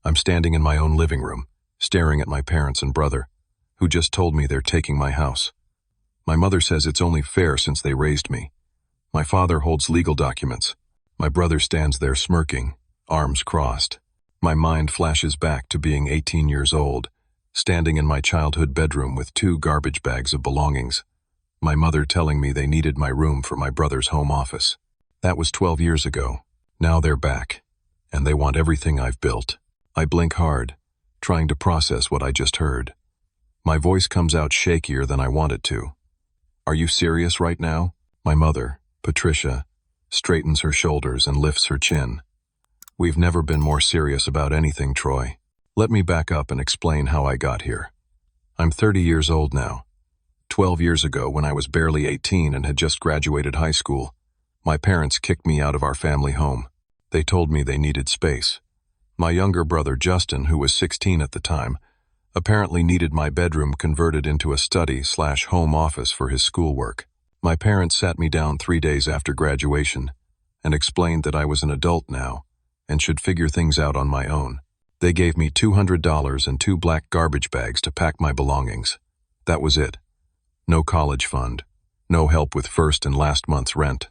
I'm standing in my own living room, staring at my parents and brother, who just told me they're taking my house. My mother says it's only fair since they raised me. My father holds legal documents. My brother stands there smirking, arms crossed. My mind flashes back to being 18 years old, standing in my childhood bedroom with 2 garbage bags of belongings. My mother telling me they needed my room for my brother's home office. That was 12 years ago. Now they're back, and they want everything I've built. I blink hard, trying to process what I just heard. My voice comes out shakier than I want it to. Are you serious right now? My mother, Patricia, straightens her shoulders and lifts her chin. We've never been more serious about anything, Troy. Let me back up and explain how I got here. I'm 30 years old now. 12 years ago, when I was barely 18 and had just graduated high school, my parents kicked me out of our family home. They told me they needed space. My younger brother, Justin, who was 16 at the time, apparently needed my bedroom converted into a study/home office for his schoolwork. My parents sat me down 3 days after graduation and explained that I was an adult now and should figure things out on my own. They gave me $200 and 2 black garbage bags to pack my belongings. That was it. No college fund, no help with first and last month's rent,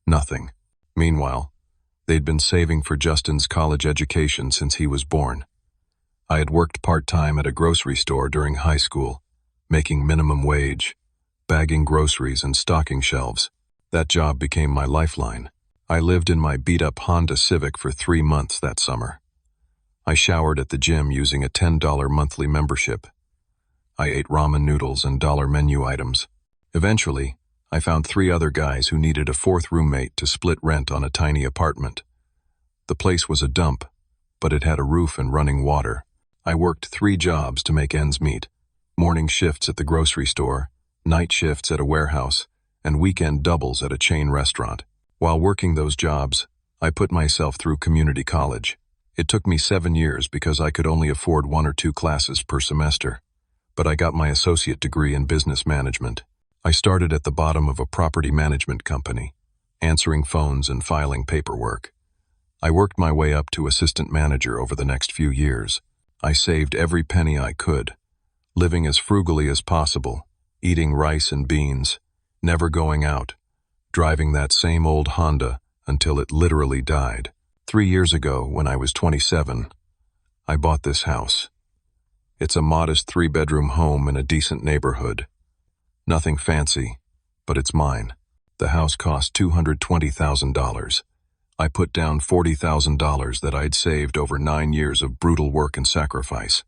nothing. Meanwhile, they'd been saving for Justin's college education since he was born. I had worked part-time at a grocery store during high school, making minimum wage, bagging groceries and stocking shelves. That job became my lifeline. I lived in my beat-up Honda Civic for 3 months that summer. I showered at the gym using a $10 monthly membership. I ate ramen noodles and dollar menu items. Eventually, I found 3 other guys who needed a 4th roommate to split rent on a tiny apartment. The place was a dump, but it had a roof and running water. I worked 3 jobs to make ends meet: morning shifts at the grocery store, night shifts at a warehouse, and weekend doubles at a chain restaurant. While working those jobs, I put myself through community college. It took me 7 years because I could only afford 1 or 2 classes per semester, but I got my associate degree in business management. I started at the bottom of a property management company, answering phones and filing paperwork. I worked my way up to assistant manager over the next few years. I saved every penny I could, living as frugally as possible, eating rice and beans, never going out, driving that same old Honda until it literally died. 3 years ago, when I was 27, I bought this house. It's a modest 3-bedroom home in a decent neighborhood. Nothing fancy, but it's mine. The house cost $220,000. I put down $40,000 that I'd saved over 9 years of brutal work and sacrifice.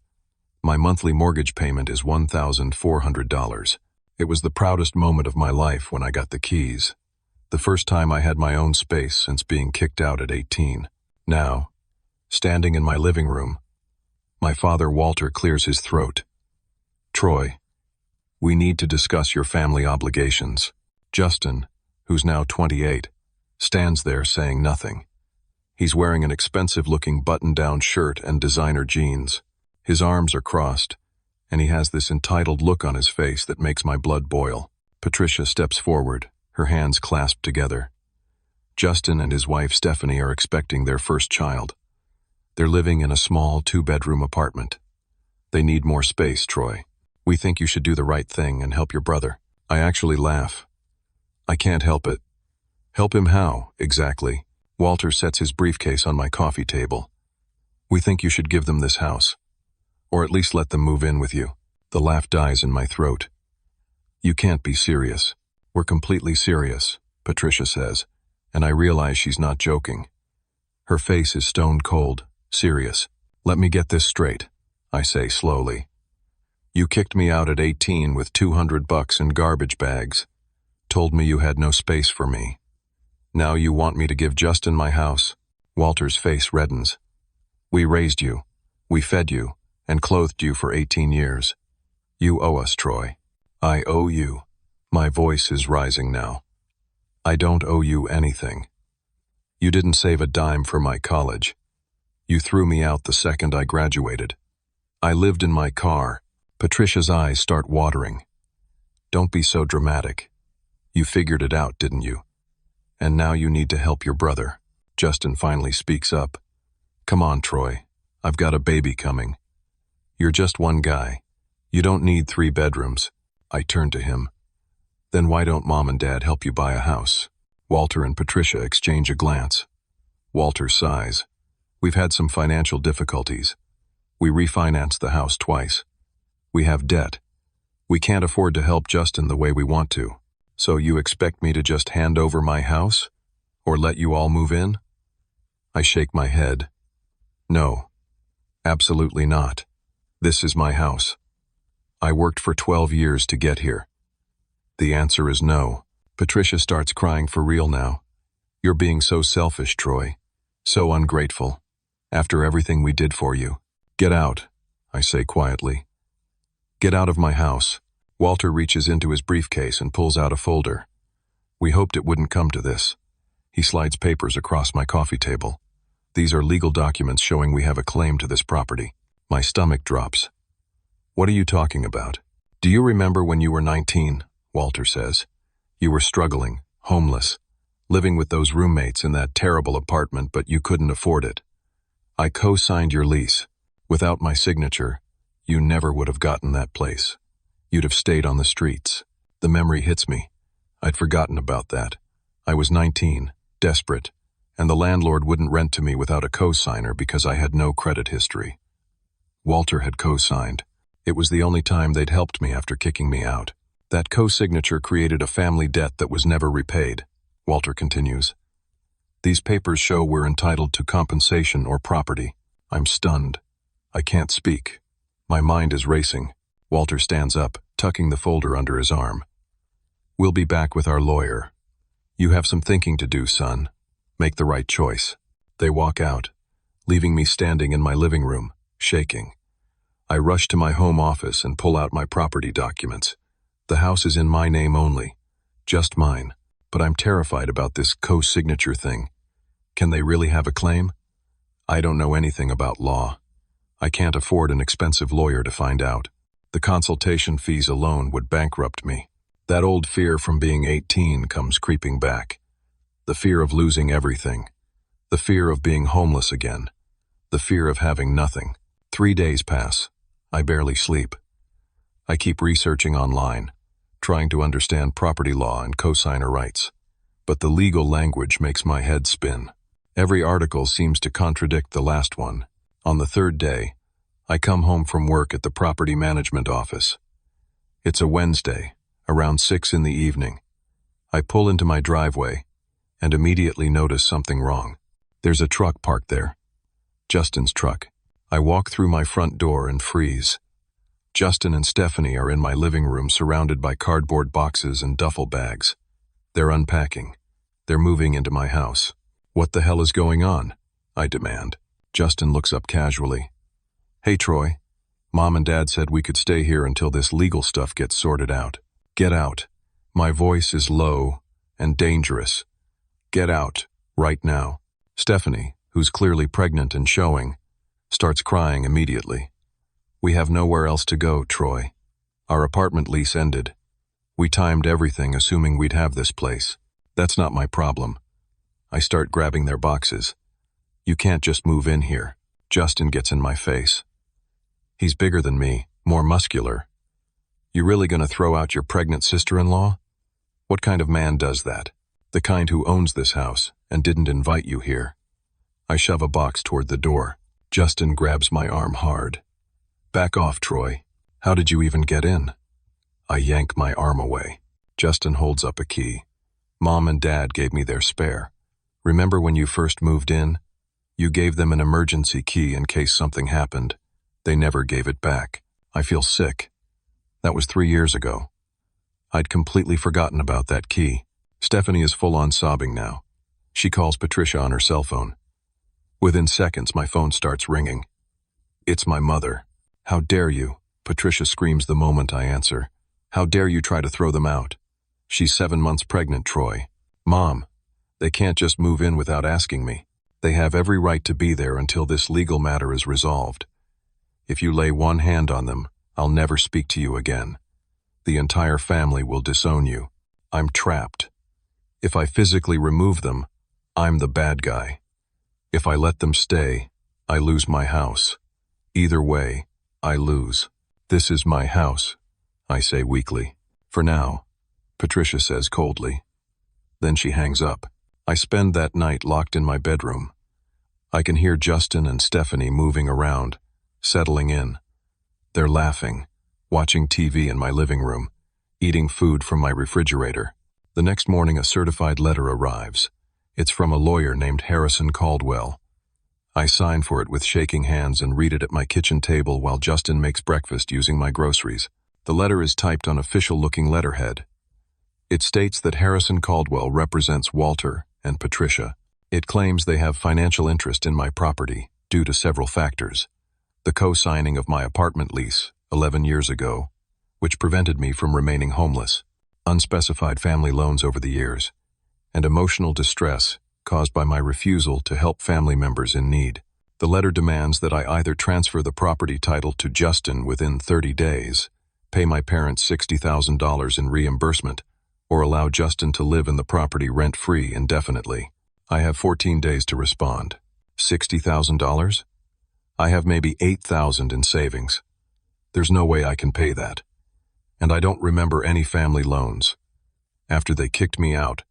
My monthly mortgage payment is $1,400. It was the proudest moment of my life when I got the keys. The first time I had my own space since being kicked out at 18. Now, standing in my living room, my father Walter clears his throat. Troy, we need to discuss your family obligations. Justin, who's now 28, stands there saying nothing. He's wearing an expensive-looking button-down shirt and designer jeans. His arms are crossed, and he has this entitled look on his face that makes my blood boil. Patricia steps forward, her hands clasped together. Justin and his wife Stephanie are expecting their first child. They're living in a small 2-bedroom apartment. They need more space, Troy. We think you should do the right thing and help your brother. I actually laugh. I can't help it. Help him how, exactly? Walter sets his briefcase on my coffee table. We think you should give them this house. Or at least let them move in with you. The laugh dies in my throat. You can't be serious. We're completely serious, Patricia says, and I realize she's not joking. Her face is stone cold, serious. Let me get this straight, I say slowly. You kicked me out at 18 with $200 in garbage bags, told me you had no space for me. Now you want me to give Justin my house? Walter's face reddens. We raised you, we fed you, and clothed you for 18 years. You owe us, Troy. I owe you. My voice is rising now. I don't owe you anything. You didn't save a dime for my college. You threw me out the second I graduated. I lived in my car. Patricia's eyes start watering. Don't be so dramatic. You figured it out, didn't you? And now you need to help your brother. Justin finally speaks up. Come on, Troy. I've got a baby coming. You're just one guy. You don't need 3 bedrooms. I turn to him. Then why don't Mom and Dad help you buy a house? Walter and Patricia exchange a glance. Walter sighs. We've had some financial difficulties. We refinanced the house twice. We have debt. We can't afford to help Justin the way we want to. So you expect me to just hand over my house? Or let you all move in? I shake my head. No. Absolutely not. This is my house. I worked for 12 years to get here. The answer is no. Patricia starts crying for real now. You're being so selfish, Troy. So ungrateful. After everything we did for you. Get out, I say quietly. Get out of my house. Walter reaches into his briefcase and pulls out a folder. We hoped it wouldn't come to this. He slides papers across my coffee table. These are legal documents showing we have a claim to this property. My stomach drops. What are you talking about? Do you remember when you were 19? Walter says. You were struggling, homeless, living with those roommates in that terrible apartment, but you couldn't afford it. I co-signed your lease. Without my signature, you never would have gotten that place. You'd have stayed on the streets. The memory hits me. I'd forgotten about that. I was 19, desperate, and the landlord wouldn't rent to me without a co-signer because I had no credit history. Walter had co-signed. It was the only time they'd helped me after kicking me out. That co-signature created a family debt that was never repaid. Walter continues. These papers show we're entitled to compensation or property. I'm stunned. I can't speak. My mind is racing. Walter stands up, tucking the folder under his arm. We'll be back with our lawyer. You have some thinking to do, son. Make the right choice. They walk out, leaving me standing in my living room, shaking. I rush to my home office and pull out my property documents. The house is in my name only, just mine, but I'm terrified about this co-signature thing. Can they really have a claim? I don't know anything about law. I can't afford an expensive lawyer to find out. The consultation fees alone would bankrupt me. That old fear from being 18 comes creeping back. The fear of losing everything. The fear of being homeless again. The fear of having nothing. 3 days pass. I barely sleep. I keep researching online, trying to understand property law and cosigner rights. But the legal language makes my head spin. Every article seems to contradict the last one. On the 3rd day, I come home from work at the property management office. It's a Wednesday, around 6 in the evening. I pull into my driveway and immediately notice something wrong. There's a truck parked there. Justin's truck. I walk through my front door and freeze. Justin and Stephanie are in my living room surrounded by cardboard boxes and duffel bags. They're unpacking. They're moving into my house. What the hell is going on? I demand. Justin looks up casually. Hey, Troy. Mom and Dad said we could stay here until this legal stuff gets sorted out. Get out. My voice is low and dangerous. Get out, right now. Stephanie, who's clearly pregnant and showing, starts crying immediately. We have nowhere else to go, Troy. Our apartment lease ended. We timed everything assuming we'd have this place. That's not my problem. I start grabbing their boxes. You can't just move in here. Justin gets in my face. He's bigger than me, more muscular. You really gonna throw out your pregnant sister-in-law? What kind of man does that? The kind who owns this house and didn't invite you here. I shove a box toward the door. Justin grabs my arm hard. Back off, Troy. How did you even get in? I yank my arm away. Justin holds up a key. Mom and Dad gave me their spare. Remember when you first moved in? You gave them an emergency key in case something happened. They never gave it back. I feel sick. That was 3 years ago. I'd completely forgotten about that key. Stephanie is full on sobbing now. She calls Patricia on her cell phone. Within seconds, my phone starts ringing. It's my mother. How dare you? Patricia screams the moment I answer. How dare you try to throw them out? She's 7 months pregnant, Troy. Mom, they can't just move in without asking me. They have every right to be there until this legal matter is resolved. If you lay one hand on them, I'll never speak to you again. The entire family will disown you. I'm trapped. If I physically remove them, I'm the bad guy. If I let them stay, I lose my house. Either way, I lose. This is my house, I say weakly. For now, Patricia says coldly. Then she hangs up. I spend that night locked in my bedroom. I can hear Justin and Stephanie moving around, settling in. They're laughing, watching TV in my living room, eating food from my refrigerator. The next morning a certified letter arrives. It's from a lawyer named Harrison Caldwell. I sign for it with shaking hands and read it at my kitchen table while Justin makes breakfast using my groceries. The letter is typed on official-looking letterhead. It states that Harrison Caldwell represents Walter and Patricia. It claims they have financial interest in my property due to several factors. The co-signing of my apartment lease 11 years ago, which prevented me from remaining homeless, unspecified family loans over the years, and emotional distress caused by my refusal to help family members in need. The letter demands that I either transfer the property title to Justin within 30 days, pay my parents $60,000 in reimbursement, or allow Justin to live in the property rent-free indefinitely. I have 14 days to respond. $60,000? I have maybe $8,000 in savings. There's no way I can pay that. And I don't remember any family loans. After they kicked me out,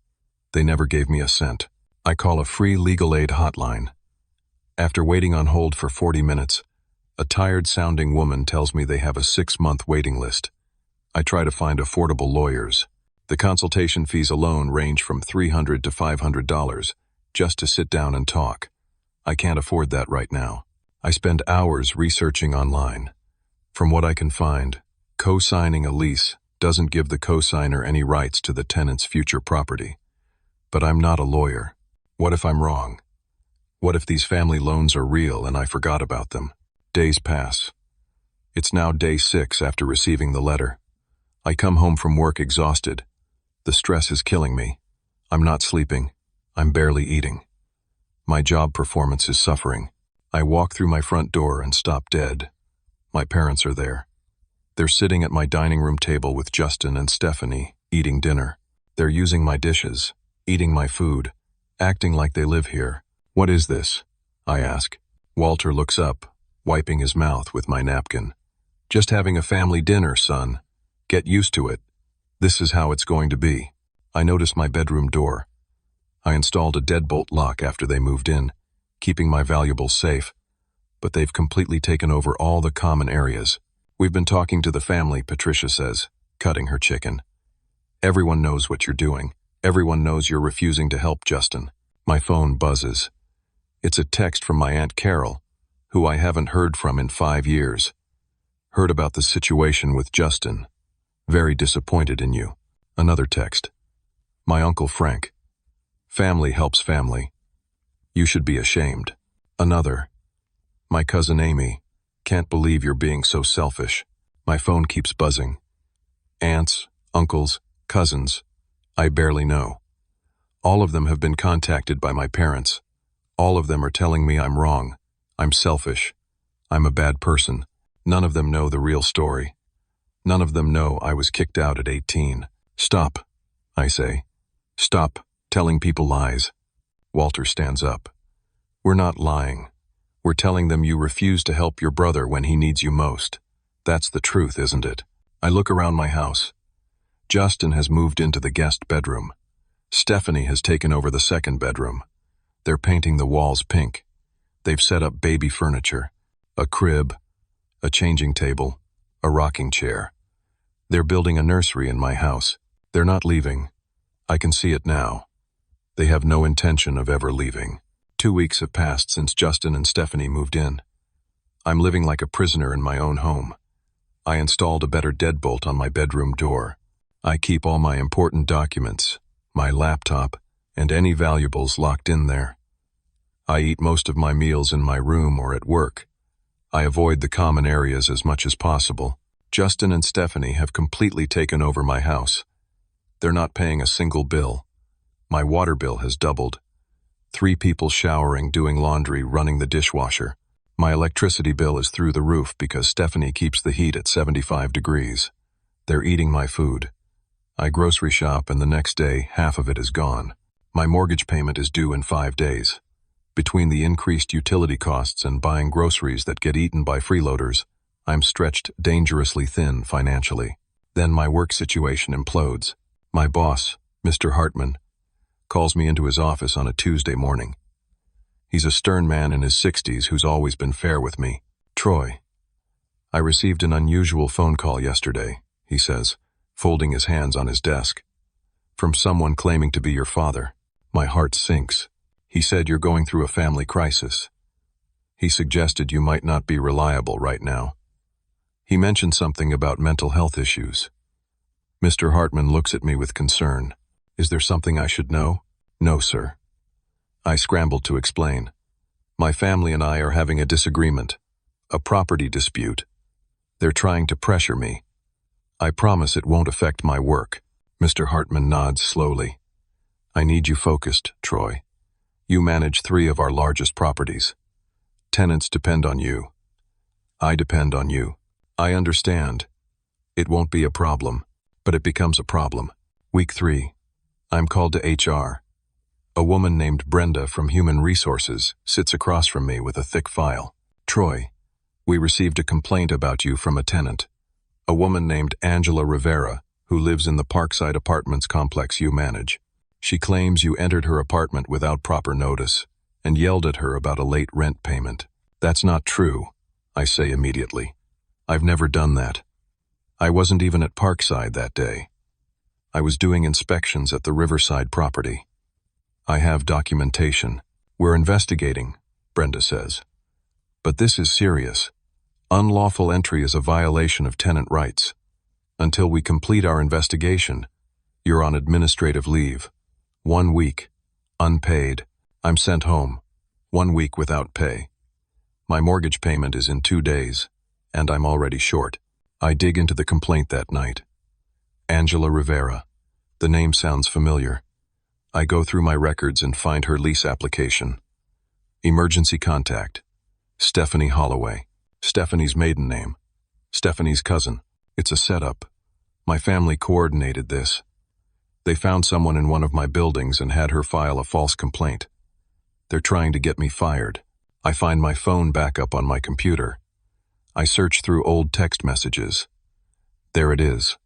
they never gave me a cent. I call a free legal aid hotline. After waiting on hold for 40 minutes, a tired-sounding woman tells me they have a 6-month waiting list. I try to find affordable lawyers. The consultation fees alone range from $300 to $500 just to sit down and talk. I can't afford that right now. I spend hours researching online. From what I can find, co-signing a lease doesn't give the co-signer any rights to the tenant's future property. But I'm not a lawyer. What if I'm wrong? What if these family loans are real and I forgot about them? Days pass. It's now day 6 after receiving the letter. I come home from work exhausted. The stress is killing me. I'm not sleeping. I'm barely eating. My job performance is suffering. I walk through my front door and stop dead. My parents are there. They're sitting at my dining room table with Justin and Stephanie, eating dinner. They're using my dishes, eating my food, acting like they live here. What is this? I ask. Walter looks up, wiping his mouth with my napkin. Just having a family dinner, son. Get used to it. This is how it's going to be. I notice my bedroom door. I installed a deadbolt lock after they moved in, keeping my valuables safe, but they've completely taken over all the common areas. We've been talking to the family, Patricia says, cutting her chicken. Everyone knows what you're doing. Everyone knows you're refusing to help Justin. My phone buzzes. It's a text from my Aunt Carol, who I haven't heard from in 5 years. Heard about the situation with Justin. Very disappointed in you. Another text. My Uncle Frank. Family helps family. You should be ashamed. Another. My cousin Amy. Can't believe you're being so selfish. My phone keeps buzzing. Aunts, uncles, cousins. I barely know. All of them have been contacted by my parents. All of them are telling me I'm wrong. I'm selfish. I'm a bad person. None of them know the real story. None of them know I was kicked out at 18. Stop, I say. Stop telling people lies. Walter stands up. We're not lying. We're telling them you refuse to help your brother when he needs you most. That's the truth, isn't it? I look around my house. Justin has moved into the guest bedroom. Stephanie has taken over the second bedroom. They're painting the walls pink. They've set up baby furniture, a crib, a changing table, a rocking chair. They're building a nursery in my house. They're not leaving. I can see it now. They have no intention of ever leaving. 2 weeks have passed since Justin and Stephanie moved in. I'm living like a prisoner in my own home. I installed a better deadbolt on my bedroom door. I keep all my important documents, my laptop, and any valuables locked in there. I eat most of my meals in my room or at work. I avoid the common areas as much as possible. Justin and Stephanie have completely taken over my house. They're not paying a single bill. My water bill has doubled. 3 people showering, doing laundry, running the dishwasher. My electricity bill is through the roof because Stephanie keeps the heat at 75 degrees. They're eating my food. I grocery shop and the next day, half of it is gone. My mortgage payment is due in 5 days. Between the increased utility costs and buying groceries that get eaten by freeloaders, I'm stretched dangerously thin financially. Then my work situation implodes. My boss, Mr. Hartman, calls me into his office on a Tuesday morning. He's a stern man in his 60s who's always been fair with me. Troy, I received an unusual phone call yesterday, he says, folding his hands on his desk. From someone claiming to be your father. My heart sinks. He said you're going through a family crisis. He suggested you might not be reliable right now. He mentioned something about mental health issues. Mr. Hartman looks at me with concern. Is there something I should know? No, sir. I scrambled to explain. My family and I are having a disagreement, a property dispute. They're trying to pressure me. I promise it won't affect my work. Mr. Hartman nods slowly. I need you focused, Troy. You manage 3 of our largest properties. Tenants depend on you. I depend on you. I understand. It won't be a problem, but it becomes a problem. Week 3. I'm called to HR. A woman named Brenda from Human Resources sits across from me with a thick file. Troy, we received a complaint about you from a tenant. A woman named Angela Rivera, who lives in the Parkside Apartments complex you manage. She claims you entered her apartment without proper notice and yelled at her about a late rent payment. That's not true, I say immediately. I've never done that. I wasn't even at Parkside that day. I was doing inspections at the Riverside property. I have documentation. We're investigating, Brenda says. But this is serious. Unlawful entry is a violation of tenant rights. Until we complete our investigation, you're on administrative leave. 1 week, unpaid. I'm sent home. 1 week without pay. My mortgage payment is in 2 days, and I'm already short. I dig into the complaint that night. Angela Rivera. The name sounds familiar. I go through my records and find her lease application. Emergency contact. Stephanie Holloway. Stephanie's maiden name. Stephanie's cousin. It's a setup. My family coordinated this. They found someone in one of my buildings and had her file a false complaint. They're trying to get me fired. I find my phone backup on my computer. I search through old text messages. There it is.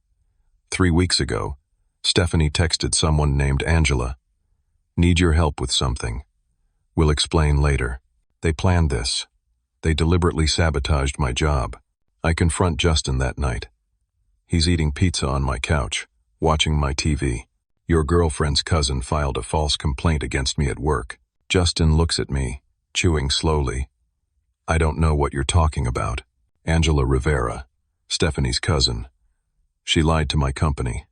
3 weeks ago, Stephanie texted someone named Angela. Need your help with something. We'll explain later. They planned this. They deliberately sabotaged my job. I confront Justin that night. He's eating pizza on my couch, watching my TV. Your girlfriend's cousin filed a false complaint against me at work. Justin looks at me, chewing slowly. I don't know what you're talking about. Angela Rivera, Stephanie's cousin. She lied to my company.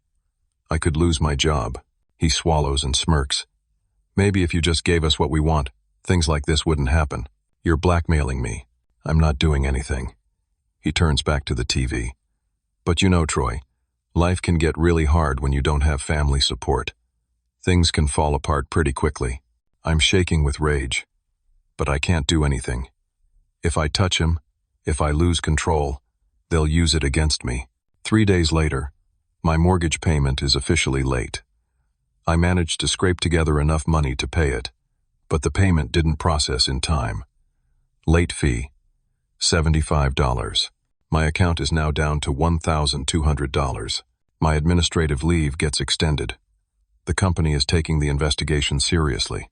I could lose my job. He swallows and smirks. Maybe if you just gave us what we want, things like this wouldn't happen. You're blackmailing me. I'm not doing anything. He turns back to the TV. But you know, Troy, life can get really hard when you don't have family support. Things can fall apart pretty quickly. I'm shaking with rage. But I can't do anything. If I touch him, if I lose control, they'll use it against me. 3 days later, my mortgage payment is officially late. I managed to scrape together enough money to pay it, but the payment didn't process in time. Late fee, $75. My account is now down to $1,200. My administrative leave gets extended. The company is taking the investigation seriously.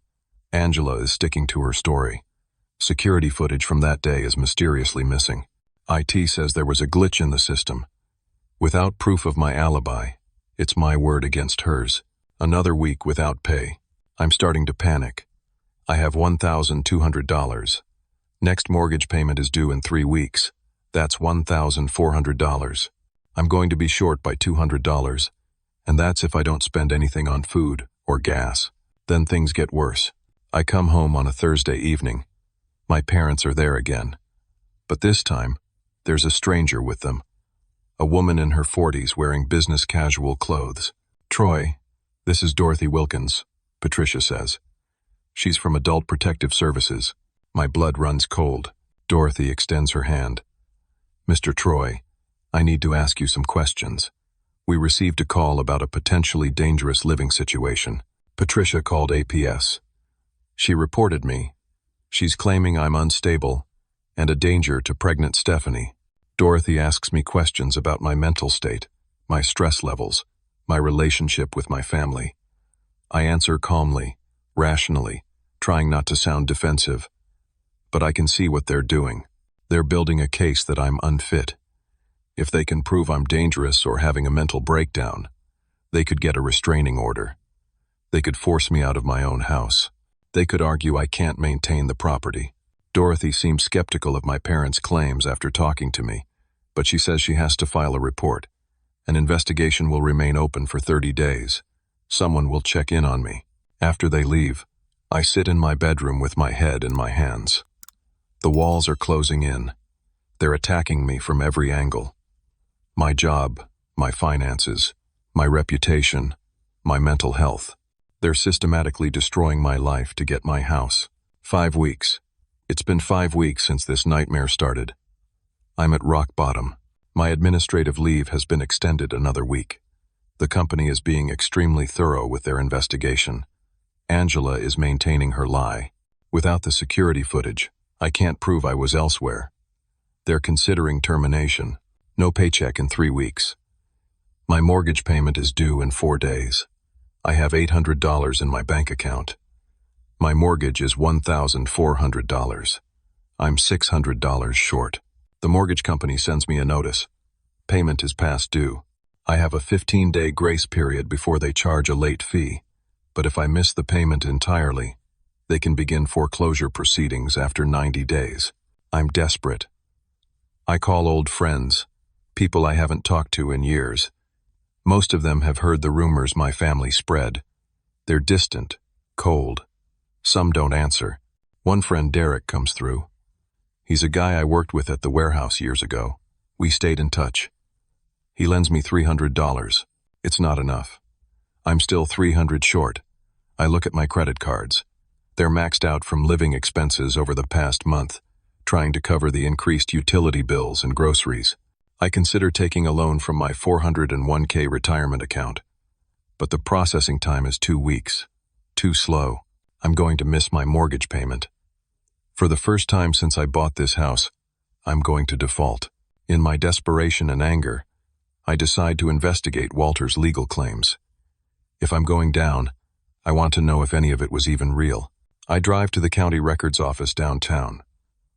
Angela is sticking to her story. Security footage from that day is mysteriously missing. IT says there was a glitch in the system. Without proof of my alibi, it's my word against hers. Another week without pay. I'm starting to panic. I have $1,200. Next mortgage payment is due in 3 weeks. That's $1,400. I'm going to be short by $200, and that's if I don't spend anything on food or gas. Then things get worse. I come home on a Thursday evening. My parents are there again. But this time, there's a stranger with them. A woman in her 40s wearing business casual clothes. Troy, this is Dorothy Wilkins, Patricia says. She's from Adult Protective Services. My blood runs cold. Dorothy extends her hand. Mr. Troy, I need to ask you some questions. We received a call about a potentially dangerous living situation. Patricia called APS. She reported me, She's claiming I'm unstable and a danger to pregnant Stephanie. Dorothy asks me questions about my mental state, my stress levels, my relationship with my family. I answer calmly, rationally, trying not to sound defensive. But I can see what they're doing. They're building a case that I'm unfit. If they can prove I'm dangerous or having a mental breakdown, they could get a restraining order. They could force me out of my own house. They could argue I can't maintain the property. Dorothy seems skeptical of my parents' claims after talking to me, but she says she has to file a report. An investigation will remain open for 30 days. Someone will check in on me. After they leave, I sit in my bedroom with my head in my hands. The walls are closing in. They're attacking me from every angle. My job, my finances, my reputation, my mental health. They're systematically destroying my life to get my house. 5 weeks. It's been 5 weeks since this nightmare started. I'm at rock bottom. My administrative leave has been extended another week. The company is being extremely thorough with their investigation. Angela is maintaining her lie. Without the security footage, I can't prove I was elsewhere. They're considering termination. No paycheck in 3 weeks. My mortgage payment is due in 4 days. I have $800 in my bank account. My mortgage is $1,400. I'm $600 short. The mortgage company sends me a notice. Payment is past due. I have a 15-day grace period before they charge a late fee, but if I miss the payment entirely, they can begin foreclosure proceedings after 90 days. I'm desperate. I call old friends, people I haven't talked to in years. Most of them have heard the rumors my family spread. They're distant, cold. Some don't answer. One friend, Derek, comes through. He's a guy I worked with at the warehouse years ago. We stayed in touch. He lends me $300. It's not enough. I'm still $300 short. I look at my credit cards. They're maxed out from living expenses over the past month, trying to cover the increased utility bills and groceries. I consider taking a loan from my 401k retirement account. But the processing time is 2 weeks. Too slow. I'm going to miss my mortgage payment. For the first time since I bought this house, I'm going to default. In my desperation and anger, I decide to investigate Walter's legal claims. If I'm going down, I want to know if any of it was even real. I drive to the county records office downtown.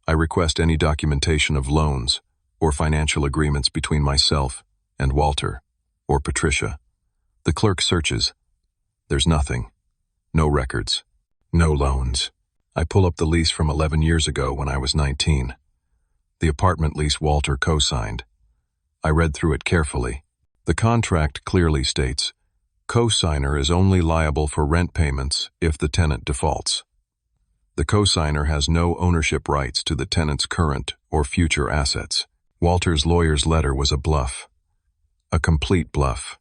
I request any documentation of loans or financial agreements between myself and Walter or Patricia. The clerk searches. There's nothing. No records. No loans. I pull up the lease from 11 years ago when I was 19. The apartment lease Walter co-signed. I read through it carefully. The contract clearly states, co-signer is only liable for rent payments if the tenant defaults. The co-signer has no ownership rights to the tenant's current or future assets. Walter's lawyer's letter was a bluff. A complete bluff.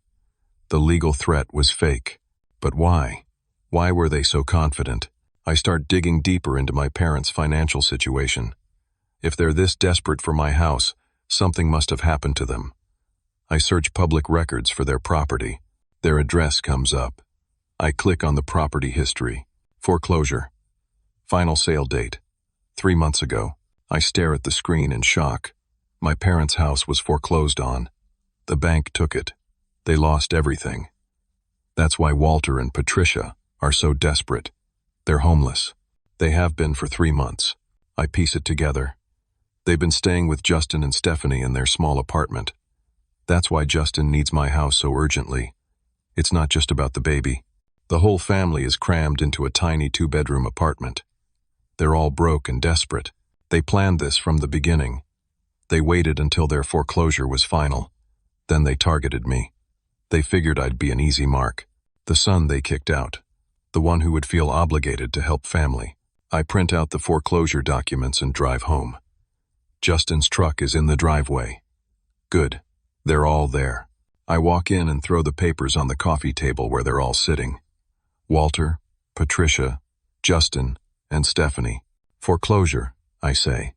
The legal threat was fake. But why? Why were they so confident? I start digging deeper into my parents' financial situation. If they're this desperate for my house, something must have happened to them. I search public records for their property. Their address comes up. I click on the property history. Foreclosure. Final sale date. 3 months ago. I stare at the screen in shock. My parents' house was foreclosed on. The bank took it. They lost everything. That's why Walter and Patricia are so desperate. They're homeless. They have been for 3 months. I piece it together. They've been staying with Justin and Stephanie in their small apartment. That's why Justin needs my house so urgently. It's not just about the baby. The whole family is crammed into a tiny 2-bedroom apartment. They're all broke and desperate. They planned this from the beginning. They waited until their foreclosure was final. Then they targeted me. They figured I'd be an easy mark. The son they kicked out. The one who would feel obligated to help family. I print out the foreclosure documents and drive home. Justin's truck is in the driveway. Good. They're all there. I walk in and throw the papers on the coffee table where they're all sitting. Walter, Patricia, Justin, and Stephanie. Foreclosure, I say.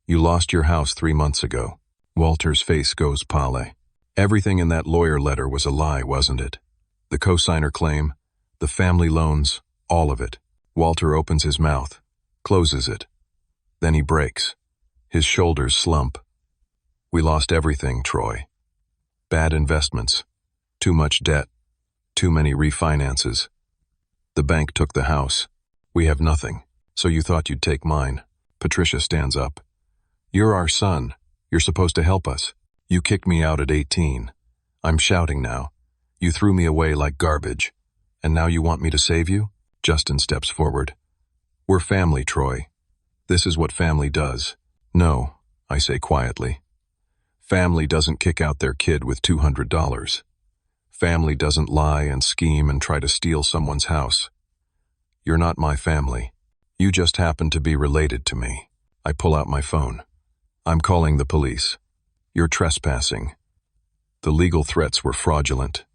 You lost your house 3 months ago. Walter's face goes pale. Everything in that lawyer letter was a lie, wasn't it? The cosigner claim, the family loans, all of it. Walter opens his mouth. closes it. Then he breaks. His shoulders slump. We lost everything, Troy. Bad investments. Too much debt. Too many refinances. The bank took the house. We have nothing. So you thought you'd take mine. Patricia stands up. You're our son. You're supposed to help us. You kicked me out at 18. I'm shouting now. You threw me away like garbage. And now you want me to save you? Justin steps forward. We're family, Troy. This is what family does. No, I say quietly. Family doesn't kick out their kid with $200. Family doesn't lie and scheme and try to steal someone's house. You're not my family. You just happen to be related to me. I pull out my phone. I'm calling the police. You're trespassing. The legal threats were fraudulent.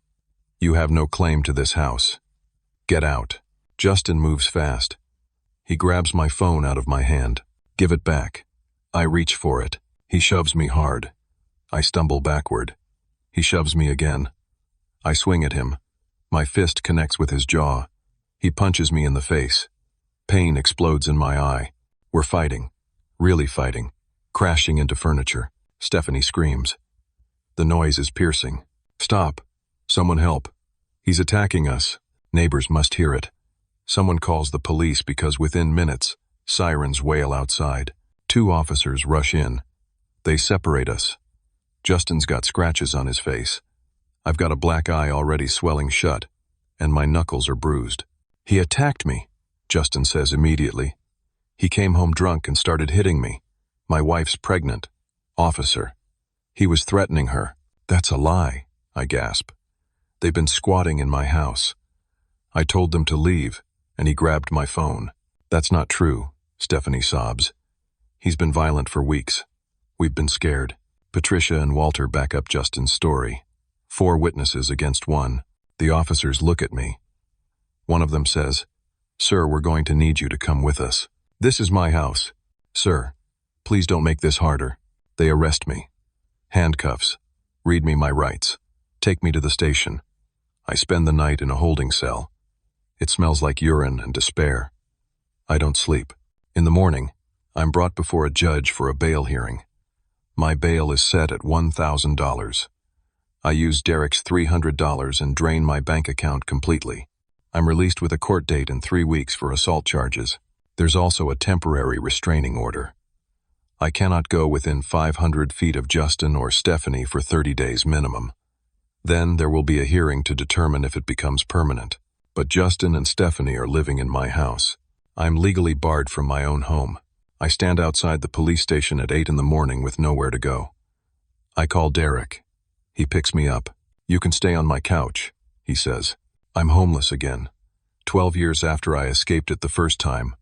You have no claim to this house. Get out. Justin moves fast. He grabs my phone out of my hand. Give it back. I reach for it. He shoves me hard. I stumble backward. He shoves me again. I swing at him. My fist connects with his jaw. He punches me in the face. Pain explodes in my eye. We're fighting. Really fighting. Crashing into furniture. Stephanie screams. The noise is piercing. Stop. Someone help. He's attacking us. Neighbors must hear it. Someone calls the police because within minutes, sirens wail outside. 2 officers rush in. They separate us. Justin's got scratches on his face. I've got a black eye already swelling shut, and my knuckles are bruised. He attacked me, Justin says immediately. He came home drunk and started hitting me. My wife's pregnant. Officer. He was threatening her. That's a lie, I gasp. They've been squatting in my house. I told them to leave, and he grabbed my phone. That's not true, Stephanie sobs. He's been violent for weeks. We've been scared. Patricia and Walter back up Justin's story. 4 witnesses against 1. The officers look at me. One of them says, Sir, we're going to need you to come with us. This is my house. Sir, please don't make this harder. They arrest me. Handcuffs. Read me my rights. Take me to the station. I spend the night in a holding cell. It smells like urine and despair. I don't sleep. In the morning, I'm brought before a judge for a bail hearing. My bail is set at $1,000. I use Derek's $300 and drain my bank account completely. I'm released with a court date in 3 weeks for assault charges. There's also a temporary restraining order. I cannot go within 500 feet of Justin or Stephanie for 30 days minimum. Then there will be a hearing to determine if it becomes permanent. But Justin and Stephanie are living in my house. I'm legally barred from my own home. I stand outside the police station at 8 in the morning with nowhere to go. I call Derek. He picks me up. You can stay on my couch, he says. I'm homeless again. 12 years after I escaped it the first time,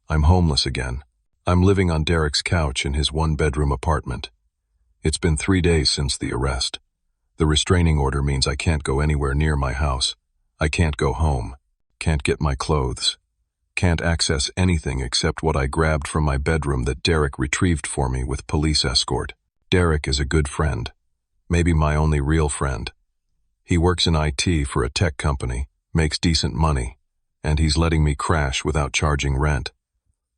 I'm homeless again. I'm living on Derek's couch in his 1-bedroom apartment. It's been 3 days since the arrest. The restraining order means I can't go anywhere near my house. I can't go home. Can't get my clothes. Can't access anything except what I grabbed from my bedroom that Derek retrieved for me with police escort. Derek is a good friend. Maybe my only real friend. He works in IT for a tech company, makes decent money, and he's letting me crash without charging rent.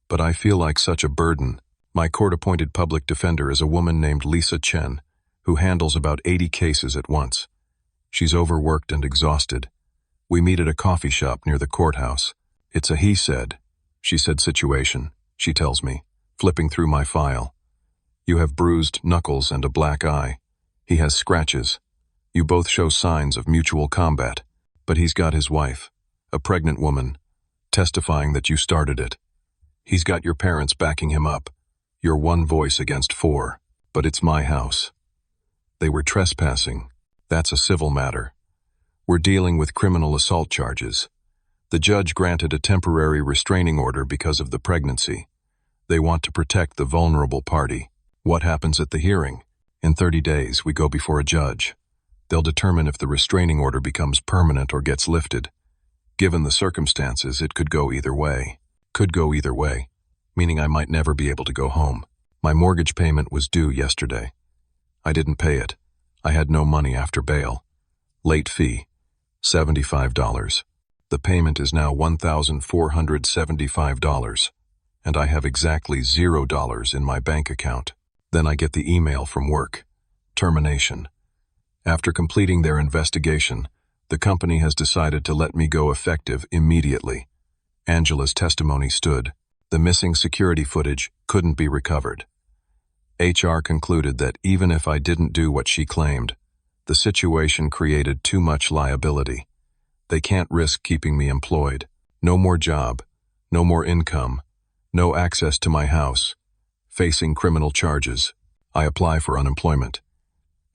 But I feel like such a burden. My court-appointed public defender is a woman named Lisa Chen, who handles about 80 cases at once. She's overworked and exhausted. We meet at a coffee shop near the courthouse. It's a he said, she said situation, she tells me, flipping through my file. You have bruised knuckles and a black eye. He has scratches. You both show signs of mutual combat, but he's got his wife, a pregnant woman, testifying that you started it. He's got your parents backing him up. You're 1 voice against 4, but it's my house. They were trespassing. That's a civil matter. We're dealing with criminal assault charges. The judge granted a temporary restraining order because of the pregnancy. They want to protect the vulnerable party. What happens at the hearing? In 30 days, we go before a judge. They'll determine if the restraining order becomes permanent or gets lifted. Given the circumstances, it could go either way. Could go either way, meaning I might never be able to go home. My mortgage payment was due yesterday. I didn't pay it. I had no money after bail. Late fee, $75. The payment is now $1,475. and I have exactly $0 in my bank account. Then I get the email from work. Termination. After completing their investigation, the company has decided to let me go effective immediately. Angela's testimony stood. The missing security footage couldn't be recovered. HR concluded that even if I didn't do what she claimed, the situation created too much liability. They can't risk keeping me employed. No more job, no more income, no access to my house. Facing criminal charges, I apply for unemployment.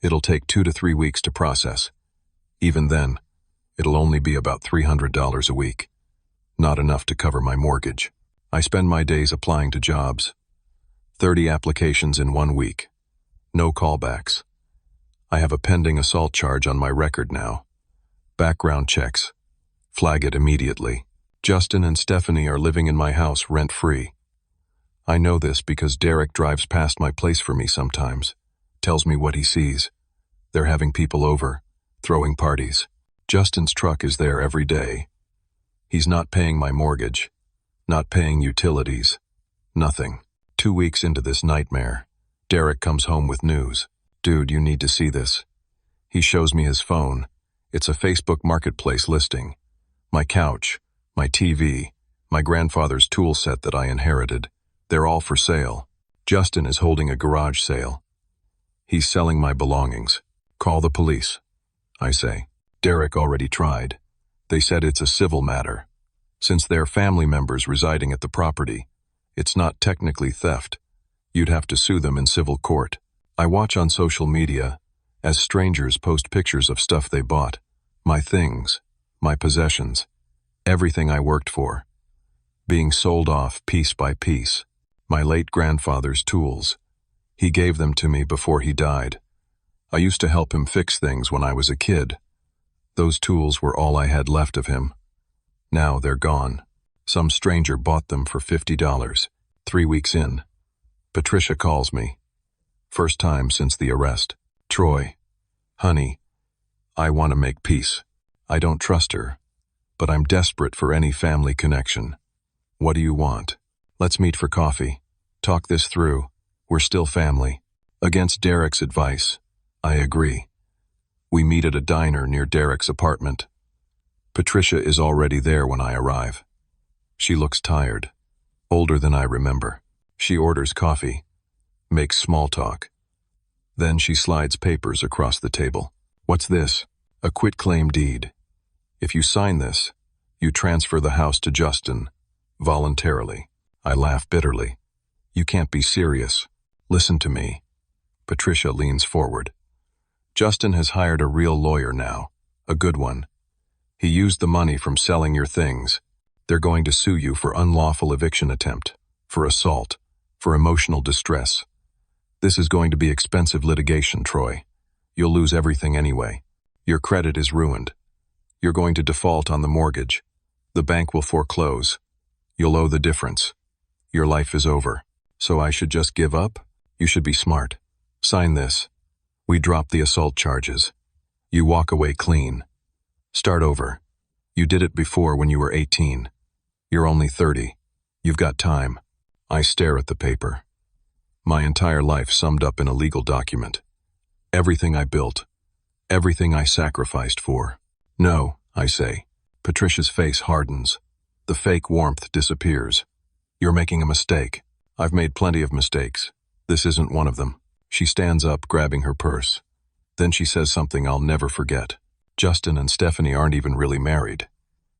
It'll take 2 to 3 weeks to process. Even then, it'll only be about $300 a week. Not enough to cover my mortgage. I spend my days applying to jobs. 30 applications in 1 week. No callbacks. I have a pending assault charge on my record now. Background checks. Flag it immediately. Justin and Stephanie are living in my house rent-free. I know this because Derek drives past my place for me sometimes, tells me what he sees. They're having people over, throwing parties. Justin's truck is there every day. He's not paying my mortgage, not paying utilities, nothing. 2 weeks into this nightmare, Derek comes home with news. Dude, you need to see this. He shows me his phone. It's a Facebook Marketplace listing. My couch, my TV, my grandfather's tool set that I inherited, they're all for sale. Justin is holding a garage sale. He's selling my belongings. Call the police, I say. Derek already tried. They said it's a civil matter. Since they're family members residing at the property, it's not technically theft. You'd have to sue them in civil court. I watch on social media as strangers post pictures of stuff they bought. My things, my possessions, everything I worked for, being sold off piece by piece. My late grandfather's tools. He gave them to me before he died. I used to help him fix things when I was a kid. Those tools were all I had left of him. Now they're gone. Some stranger bought them for $50. 3 weeks in, Patricia calls me. First time since the arrest. Troy, honey, I want to make peace. I don't trust her, but I'm desperate for any family connection. What do you want? Let's meet for coffee. Talk this through. We're still family. Against Derek's advice, I agree. We meet at a diner near Derek's apartment. Patricia is already there when I arrive. She looks tired, older than I remember. She orders coffee, makes small talk. Then she slides papers across the table. What's this? A quitclaim deed. If you sign this, you transfer the house to Justin, voluntarily. I laugh bitterly. You can't be serious. Listen to me. Patricia leans forward. Justin has hired a real lawyer now, a good one. He used the money from selling your things. They're going to sue you for unlawful eviction attempt, for assault, for emotional distress. This is going to be expensive litigation, Troy. You'll lose everything anyway. Your credit is ruined. You're going to default on the mortgage. The bank will foreclose. You'll owe the difference. Your life is over. So I should just give up? You should be smart. Sign this. We drop the assault charges. You walk away clean. Start over. You did it before when you were 18. You're only 30. You've got time. I stare at the paper. My entire life summed up in a legal document. Everything I built. Everything I sacrificed for. No, I say. Patricia's face hardens. The fake warmth disappears. You're making a mistake. I've made plenty of mistakes. This isn't one of them. She stands up, grabbing her purse. Then she says something I'll never forget. Justin and Stephanie aren't even really married.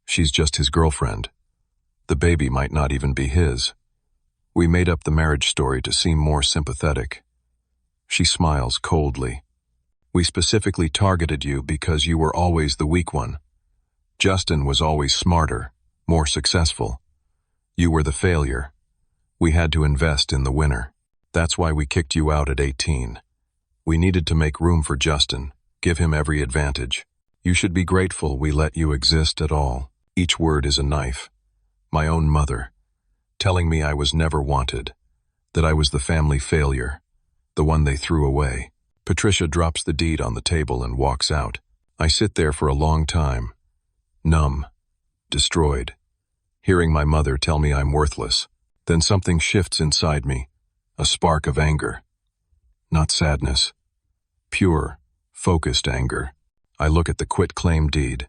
She's just his girlfriend. The baby might not even be his. We made up the marriage story to seem more sympathetic. She smiles coldly. We specifically targeted you because you were always the weak one. Justin was always smarter, more successful. You were the failure. We had to invest in the winner. That's why we kicked you out at 18. We needed to make room for Justin, give him every advantage. You should be grateful we let you exist at all. Each word is a knife. My own mother, telling me I was never wanted, that I was the family failure, the one they threw away. Patricia drops the deed on the table and walks out. I sit there for a long time, numb, destroyed, hearing my mother tell me I'm worthless, Then something shifts inside me, a spark of anger. Not sadness. Pure, focused anger. I look at the quitclaim deed.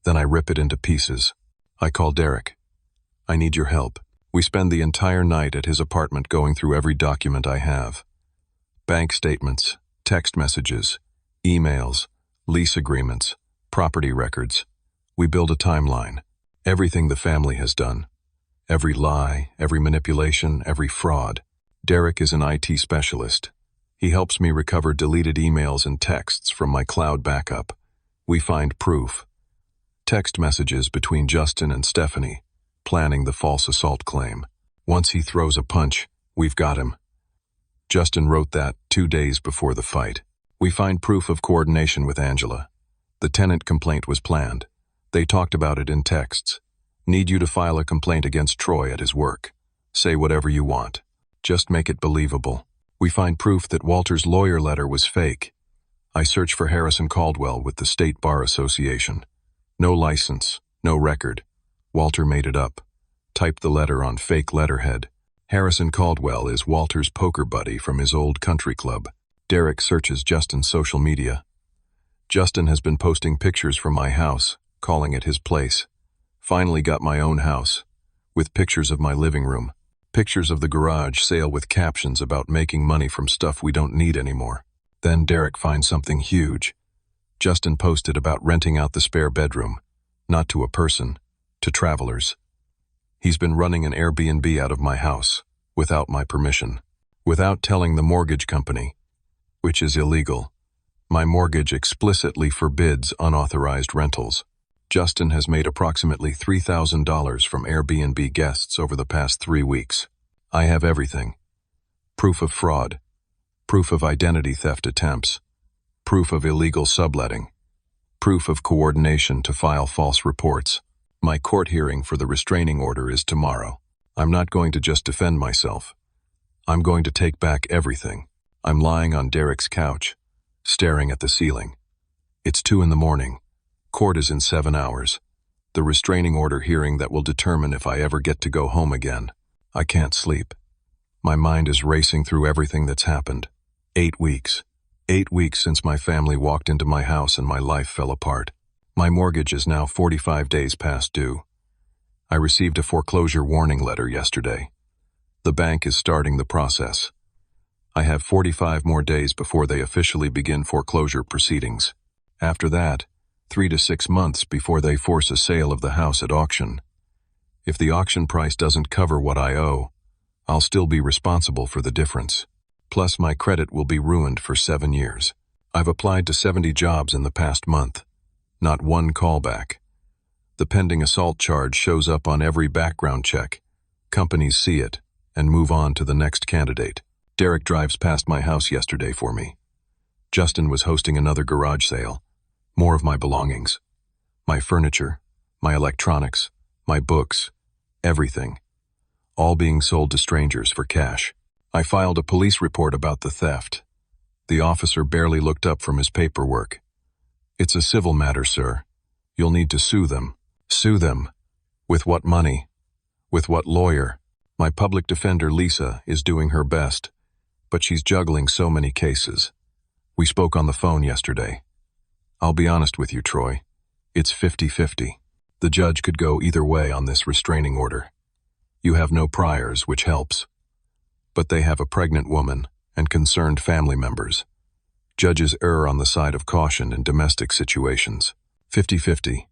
Then I rip it into pieces. I call Derek. I need your help. We spend the entire night at his apartment going through every document I have. Bank statements, text messages, emails, lease agreements, property records. We build a timeline. Everything the family has done. Every lie, every manipulation, every fraud. Derek is an IT specialist. He helps me recover deleted emails and texts from my cloud backup. We find proof. Text messages between Justin and Stephanie, planning the false assault claim. Once he throws a punch, we've got him. Justin wrote that 2 days before the fight. We find proof of coordination with Angela. The tenant complaint was planned. They talked about it in texts. Need you to file a complaint against Troy at his work. Say whatever you want. Just make it believable. We find proof that Walter's lawyer letter was fake. I search for Harrison Caldwell with the State Bar Association. No license, no record. Walter made it up. Typed the letter on fake letterhead. Harrison Caldwell is Walter's poker buddy from his old country club. Derek searches Justin's social media. Justin has been posting pictures from my house, calling it his place. Finally got my own house, with pictures of my living room. Pictures of the garage sale with captions about making money from stuff we don't need anymore. Then Derek finds something huge. Justin posted about renting out the spare bedroom, not to a person, to travelers. He's been running an Airbnb out of my house, without my permission, without telling the mortgage company, which is illegal. My mortgage explicitly forbids unauthorized rentals. Justin has made approximately $3,000 from Airbnb guests over the past 3 weeks. I have everything. Proof of fraud. Proof of identity theft attempts. Proof of illegal subletting. Proof of coordination to file false reports. My court hearing for the restraining order is tomorrow. I'm not going to just defend myself. I'm going to take back everything. I'm lying on Derek's couch, staring at the ceiling. It's 2 a.m. Court is in 7 hours. The restraining order hearing that will determine if I ever get to go home again. I can't sleep. My mind is racing through everything that's happened. 8 weeks. 8 weeks since my family walked into my house and my life fell apart. My mortgage is now 45 days past due. I received a foreclosure warning letter yesterday. The bank is starting the process. I have 45 more days before they officially begin foreclosure proceedings. After that, 3 to 6 months before they force a sale of the house at auction. If the auction price doesn't cover what I owe, I'll still be responsible for the difference. Plus, my credit will be ruined for 7 years. I've applied to 70 jobs in the past month. Not one callback. The pending assault charge shows up on every background check. Companies see it and move on to the next candidate. Derek drives past my house yesterday for me. Justin was hosting another garage sale. More of my belongings. My furniture, my electronics, my books, everything. All being sold to strangers for cash. I filed a police report about the theft. The officer barely looked up from his paperwork. It's a civil matter, sir. You'll need to sue them. Sue them. With what money? With what lawyer? My public defender, Lisa, is doing her best, but she's juggling so many cases. We spoke on the phone yesterday. I'll be honest with you, Troy. It's 50-50. The judge could go either way on this restraining order. You have no priors, which helps. But they have a pregnant woman and concerned family members. Judges err on the side of caution in domestic situations. 50-50.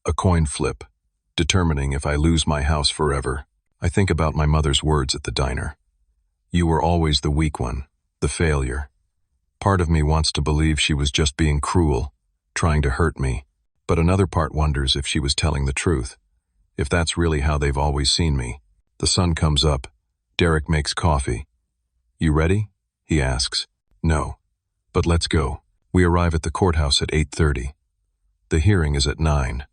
A coin flip, determining if I lose my house forever. I think about my mother's words at the diner. You were always the weak one, the failure. Part of me wants to believe she was just being cruel, trying to hurt me, but another part wonders if she was telling the truth, if that's really how they've always seen me. The sun comes up. Derek makes coffee. You ready? He asks. No. But let's go. We arrive at the courthouse at 8:30. The hearing is at 9.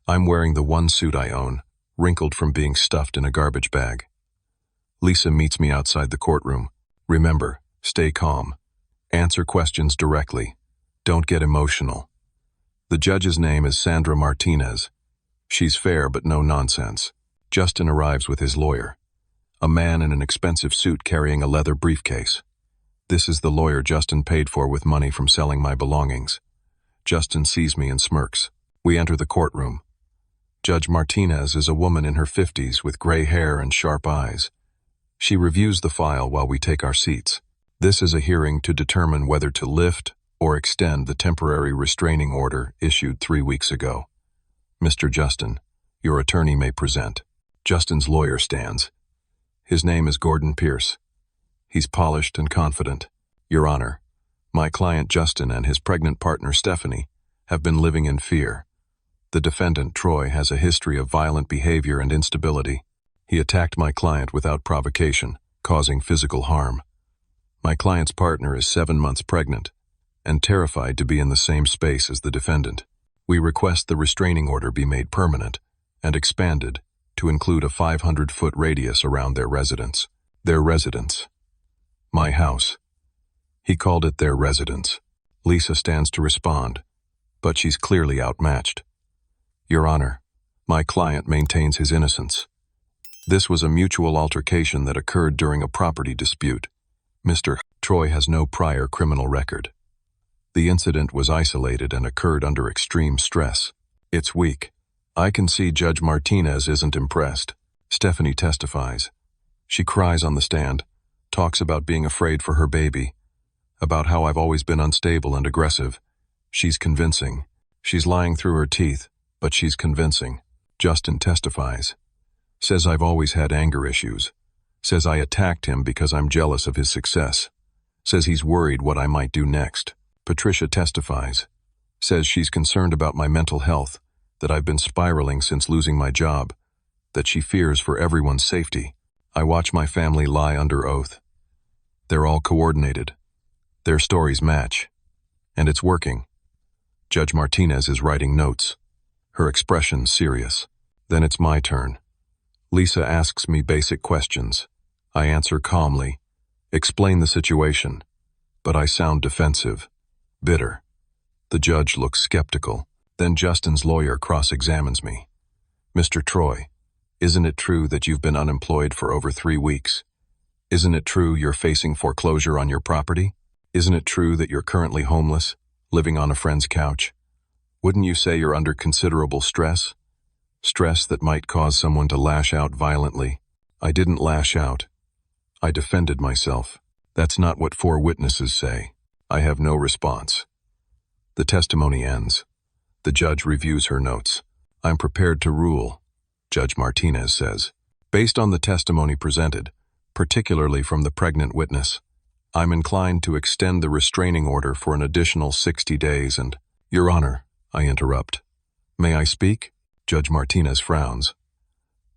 I'm wearing the one suit I own, wrinkled from being stuffed in a garbage bag. Lisa meets me outside the courtroom. Remember, stay calm. Answer questions directly. Don't get emotional. The judge's name is Sandra Martinez. She's fair but no nonsense. Justin arrives with his lawyer. A man in an expensive suit carrying a leather briefcase. This is the lawyer Justin paid for with money from selling my belongings. Justin sees me and smirks. We enter the courtroom. Judge Martinez is a woman in her 50s with gray hair and sharp eyes. She reviews the file while we take our seats. This is a hearing to determine whether to lift or extend the temporary restraining order issued 3 weeks ago. Mr. Justin, your attorney may present. Justin's lawyer stands. His name is Gordon Pierce. He's polished and confident. Your Honor, my client Justin and his pregnant partner Stephanie have been living in fear. The defendant, Troy, has a history of violent behavior and instability. He attacked my client without provocation, causing physical harm. My client's partner is 7 months pregnant and terrified to be in the same space as the defendant. We request the restraining order be made permanent and expanded to include a 500-foot radius around their residence. Their residence. My house. He called it their residence. Lisa stands to respond, but she's clearly outmatched. Your Honor, my client maintains his innocence. This was a mutual altercation that occurred during a property dispute. Mr. Troy has no prior criminal record. The incident was isolated and occurred under extreme stress. It's weak. I can see Judge Martinez isn't impressed. Stephanie testifies. She cries on the stand, talks about being afraid for her baby, about how I've always been unstable and aggressive. She's convincing. She's lying through her teeth, but she's convincing. Justin testifies. Says I've always had anger issues. Says I attacked him because I'm jealous of his success. Says he's worried what I might do next. Patricia testifies. Says she's concerned about my mental health, that I've been spiraling since losing my job, that she fears for everyone's safety. I watch my family lie under oath. They're all coordinated. Their stories match. And it's working. Judge Martinez is writing notes. Her expression serious. Then it's my turn. Lisa asks me basic questions. I answer calmly, explain the situation, but I sound defensive, bitter. The judge looks skeptical. Then Justin's lawyer cross-examines me. Mr. Troy, isn't it true that you've been unemployed for over 3 weeks? Isn't it true you're facing foreclosure on your property? Isn't it true that you're currently homeless, living on a friend's couch? Wouldn't you say you're under considerable stress? Stress that might cause someone to lash out violently. I didn't lash out. I defended myself. That's not what 4 witnesses say. I have no response. The testimony ends. The judge reviews her notes. I'm prepared to rule, Judge Martinez says. Based on the testimony presented, particularly from the pregnant witness, I'm inclined to extend the restraining order for an additional 60 days and, Your Honor, I interrupt. May I speak? Judge Martinez frowns.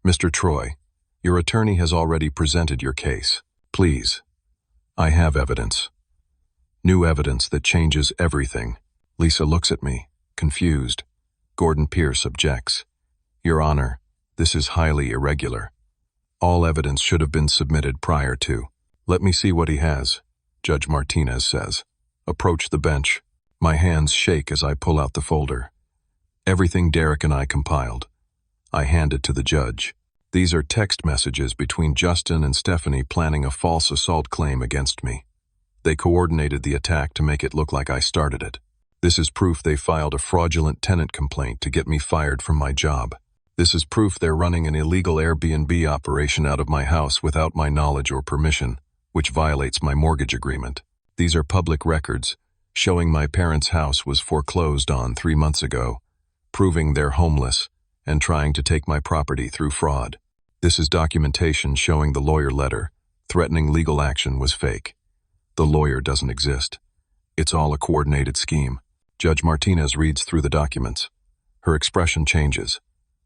Mr. Troy, your attorney has already presented your case. Please. I have evidence. New evidence that changes everything. Lisa looks at me, confused. Gordon Pierce objects. Your Honor, this is highly irregular. All evidence should have been submitted prior to. Let me see what he has, Judge Martinez says. Approach the bench. My hands shake as I pull out the folder. Everything Derek and I compiled. I hand it to the judge. These are text messages between Justin and Stephanie planning a false assault claim against me. They coordinated the attack to make it look like I started it. This is proof they filed a fraudulent tenant complaint to get me fired from my job. This is proof they're running an illegal Airbnb operation out of my house without my knowledge or permission, which violates my mortgage agreement. These are public records, showing my parents' house was foreclosed on 3 months ago, proving they're homeless and trying to take my property through fraud. This is documentation showing the lawyer letter, threatening legal action, was fake. The lawyer doesn't exist. It's all a coordinated scheme. Judge Martinez reads through the documents. Her expression changes.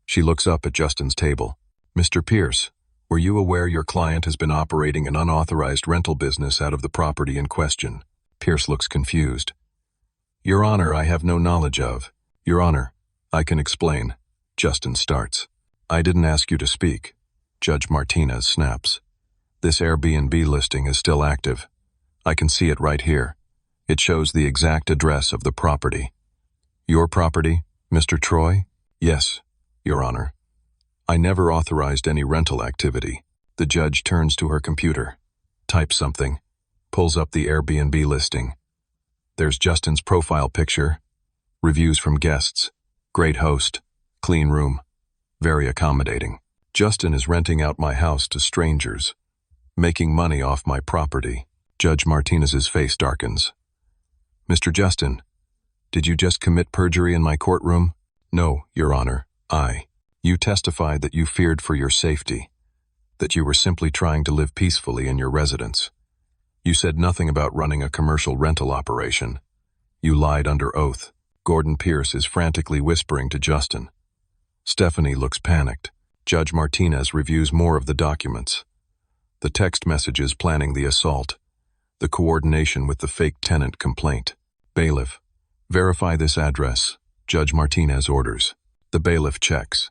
She looks up at Justin's table. Mr. Pierce, were you aware your client has been operating an unauthorized rental business out of the property in question? Pierce looks confused. Your Honor, I have no knowledge of. Your Honor, I can explain. Justin starts. I didn't ask you to speak. Judge Martinez snaps. This Airbnb listing is still active. I can see it right here. It shows the exact address of the property. Your property, Mr. Troy? Yes, Your Honor. I never authorized any rental activity. The judge turns to her computer, types something, pulls up the Airbnb listing. There's Justin's profile picture, reviews from guests, great host, clean room, very accommodating. Justin is renting out my house to strangers, making money off my property. Judge Martinez's face darkens. Mr. Justin, did you just commit perjury in my courtroom? No, Your Honor, You testified that you feared for your safety, that you were simply trying to live peacefully in your residence. You said nothing about running a commercial rental operation. You lied under oath. Gordon Pierce is frantically whispering to Justin. Stephanie looks panicked. Judge Martinez reviews more of the documents. The text messages planning the assault, the coordination with the fake tenant complaint. Bailiff, verify this address, Judge Martinez orders. The bailiff checks.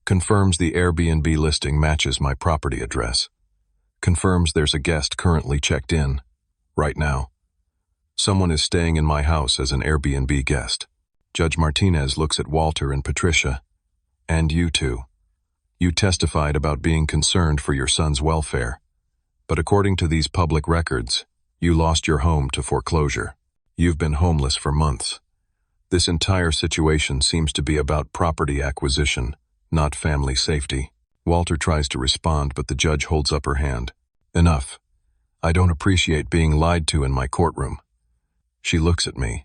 Confirms the Airbnb listing matches my property address. Confirms there's a guest currently checked in, right now. Someone is staying in my house as an Airbnb guest. Judge Martinez looks at Walter and Patricia. And you two. You testified about being concerned for your son's welfare. But according to these public records, you lost your home to foreclosure. You've been homeless for months. This entire situation seems to be about property acquisition, not family safety. Walter tries to respond, but the judge holds up her hand. Enough. I don't appreciate being lied to in my courtroom. She looks at me.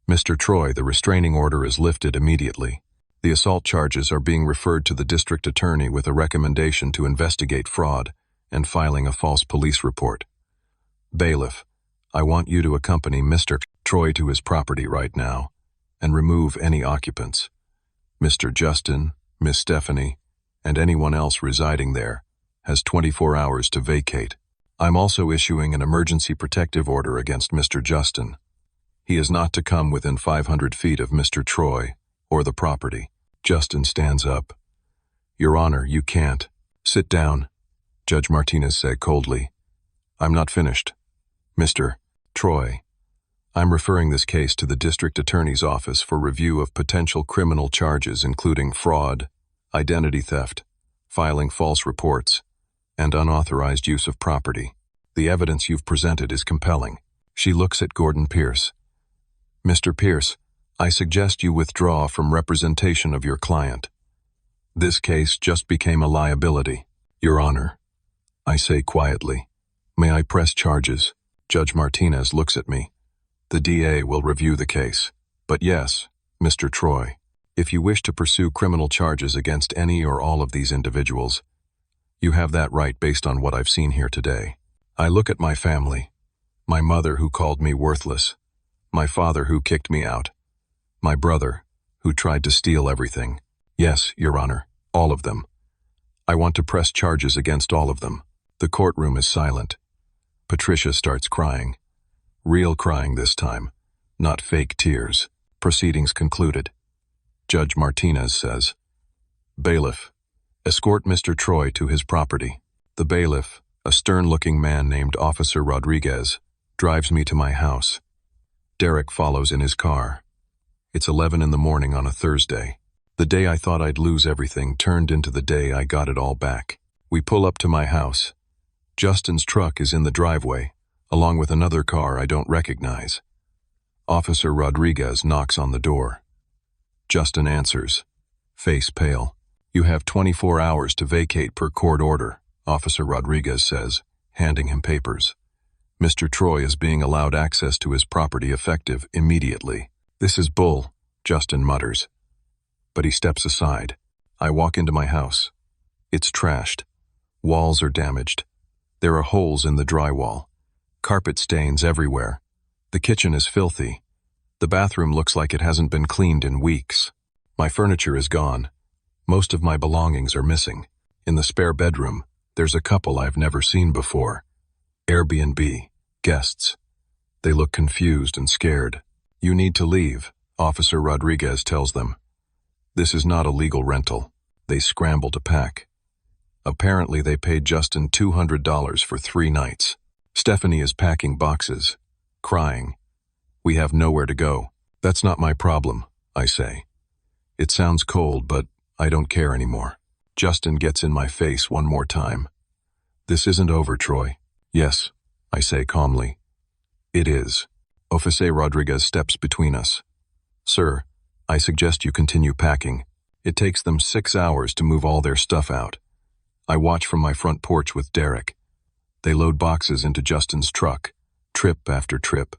Mr. Troy, the restraining order is lifted immediately. The assault charges are being referred to the district attorney with a recommendation to investigate fraud and filing a false police report. Bailiff, I want you to accompany Mr. Troy to his property right now and remove any occupants. Mr. Justin, Miss Stephanie, and anyone else residing there has 24 hours to vacate. I'm also issuing an emergency protective order against Mr. Justin. He is not to come within 500 feet of Mr. Troy or the property. Justin stands up. Your Honor, you can't. Sit down, Judge Martinez said coldly. I'm not finished. Mr. Troy, I'm referring this case to the district attorney's office for review of potential criminal charges including fraud, identity theft, filing false reports, and unauthorized use of property. The evidence you've presented is compelling. She looks at Gordon Pierce. Mr. Pierce, I suggest you withdraw from representation of your client. This case just became a liability. Your Honor, I say quietly, may I press charges? Judge Martinez looks at me. The DA will review the case. But yes, Mr. Troy, if you wish to pursue criminal charges against any or all of these individuals, you have that right based on what I've seen here today. I look at my family, my mother who called me worthless, my father who kicked me out, my brother who tried to steal everything. Yes, Your Honor, all of them. I want to press charges against all of them. The courtroom is silent. Patricia starts crying. Real crying this time, not fake tears. Proceedings concluded. Judge Martinez says, Bailiff, escort Mr. Troy to his property. The bailiff, a stern-looking man named Officer Rodriguez, drives me to my house. Derek follows in his car. It's 11 in the morning on a Thursday. The day I thought I'd lose everything turned into the day I got it all back. We pull up to my house. Justin's truck is in the driveway, along with another car I don't recognize. Officer Rodriguez knocks on the door. Justin answers, face pale. You have 24 hours to vacate per court order, Officer Rodriguez says, handing him papers. Mr. Troy is being allowed access to his property effective immediately. This is bull, Justin mutters. But he steps aside. I walk into my house. It's trashed. Walls are damaged. There are holes in the drywall. Carpet stains everywhere. The kitchen is filthy. The bathroom looks like it hasn't been cleaned in weeks. My furniture is gone. Most of my belongings are missing. In the spare bedroom, there's a couple I've never seen before. Airbnb, guests. They look confused and scared. You need to leave, Officer Rodriguez tells them. This is not a legal rental. They scramble to pack. Apparently they paid Justin $200 for 3 nights. Stephanie is packing boxes, crying. We have nowhere to go. That's not my problem, I say. It sounds cold, but I don't care anymore. Justin gets in my face one more time. This isn't over, Troy. Yes, I say calmly. It is. Officer Rodriguez steps between us. Sir, I suggest you continue packing. It takes them 6 hours to move all their stuff out. I watch from my front porch with Derek. They load boxes into Justin's truck, trip after trip.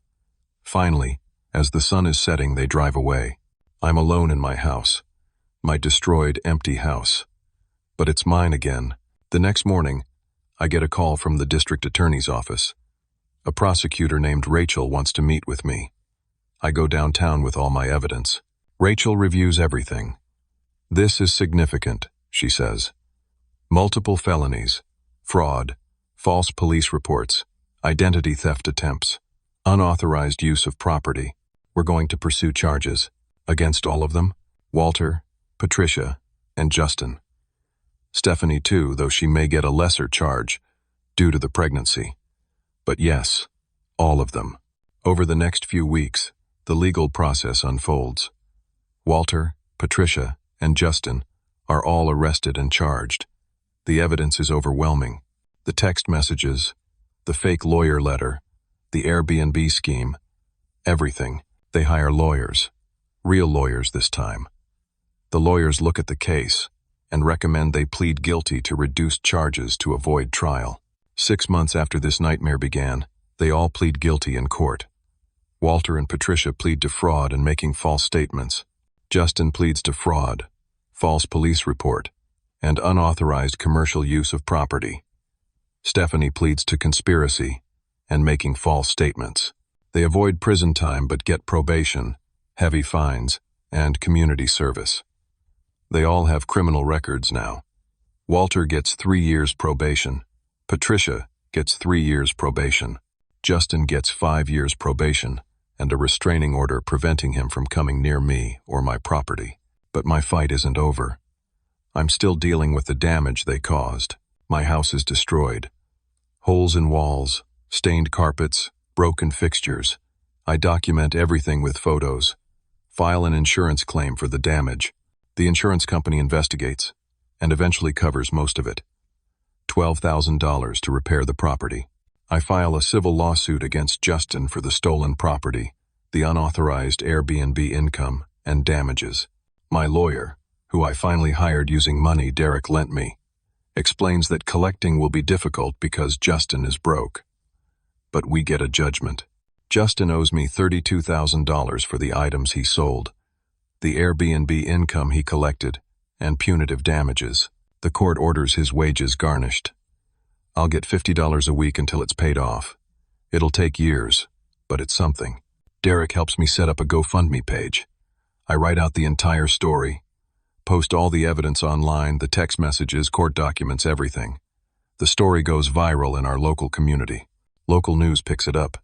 Finally, as the sun is setting, they drive away. I'm alone in my house. My destroyed, empty house. But it's mine again. The next morning, I get a call from the district attorney's office. A prosecutor named Rachel wants to meet with me. I go downtown with all my evidence. Rachel reviews everything. This is significant, she says. Multiple felonies, fraud, false police reports, identity theft attempts, unauthorized use of property. We're going to pursue charges against all of them, Walter, Patricia, and Justin. Stephanie too, though she may get a lesser charge due to the pregnancy. But yes, all of them. Over the next few weeks, the legal process unfolds. Walter, Patricia, and Justin are all arrested and charged. The evidence is overwhelming. The text messages, the fake lawyer letter, the Airbnb scheme, everything. They hire lawyers, real lawyers this time. The lawyers look at the case and recommend they plead guilty to reduced charges to avoid trial. 6 months after this nightmare began, they all plead guilty in court. Walter and Patricia plead to fraud and making false statements. Justin pleads to fraud, false police report, and unauthorized commercial use of property. Stephanie pleads to conspiracy and making false statements. They avoid prison time but get probation, heavy fines, and community service. They all have criminal records now. Walter gets 3 years probation. Patricia gets 3 years probation. Justin gets 5 years probation and a restraining order preventing him from coming near me or my property. But my fight isn't over. I'm still dealing with the damage they caused. My house is destroyed. Holes in walls, stained carpets, broken fixtures. I document everything with photos. File an insurance claim for the damage. The insurance company investigates and eventually covers most of it. $12,000 to repair the property. I file a civil lawsuit against Justin for the stolen property, the unauthorized Airbnb income, and damages. My lawyer, who I finally hired using money Derek lent me, explains that collecting will be difficult because Justin is broke. But we get a judgment. Justin owes me $32,000 for the items he sold, the Airbnb income he collected, and punitive damages. The court orders his wages garnished. I'll get $50 a week until it's paid off. It'll take years, but it's something. Derek helps me set up a GoFundMe page. I write out the entire story, post all the evidence online, the text messages, court documents, everything. The story goes viral in our local community. Local news picks it up.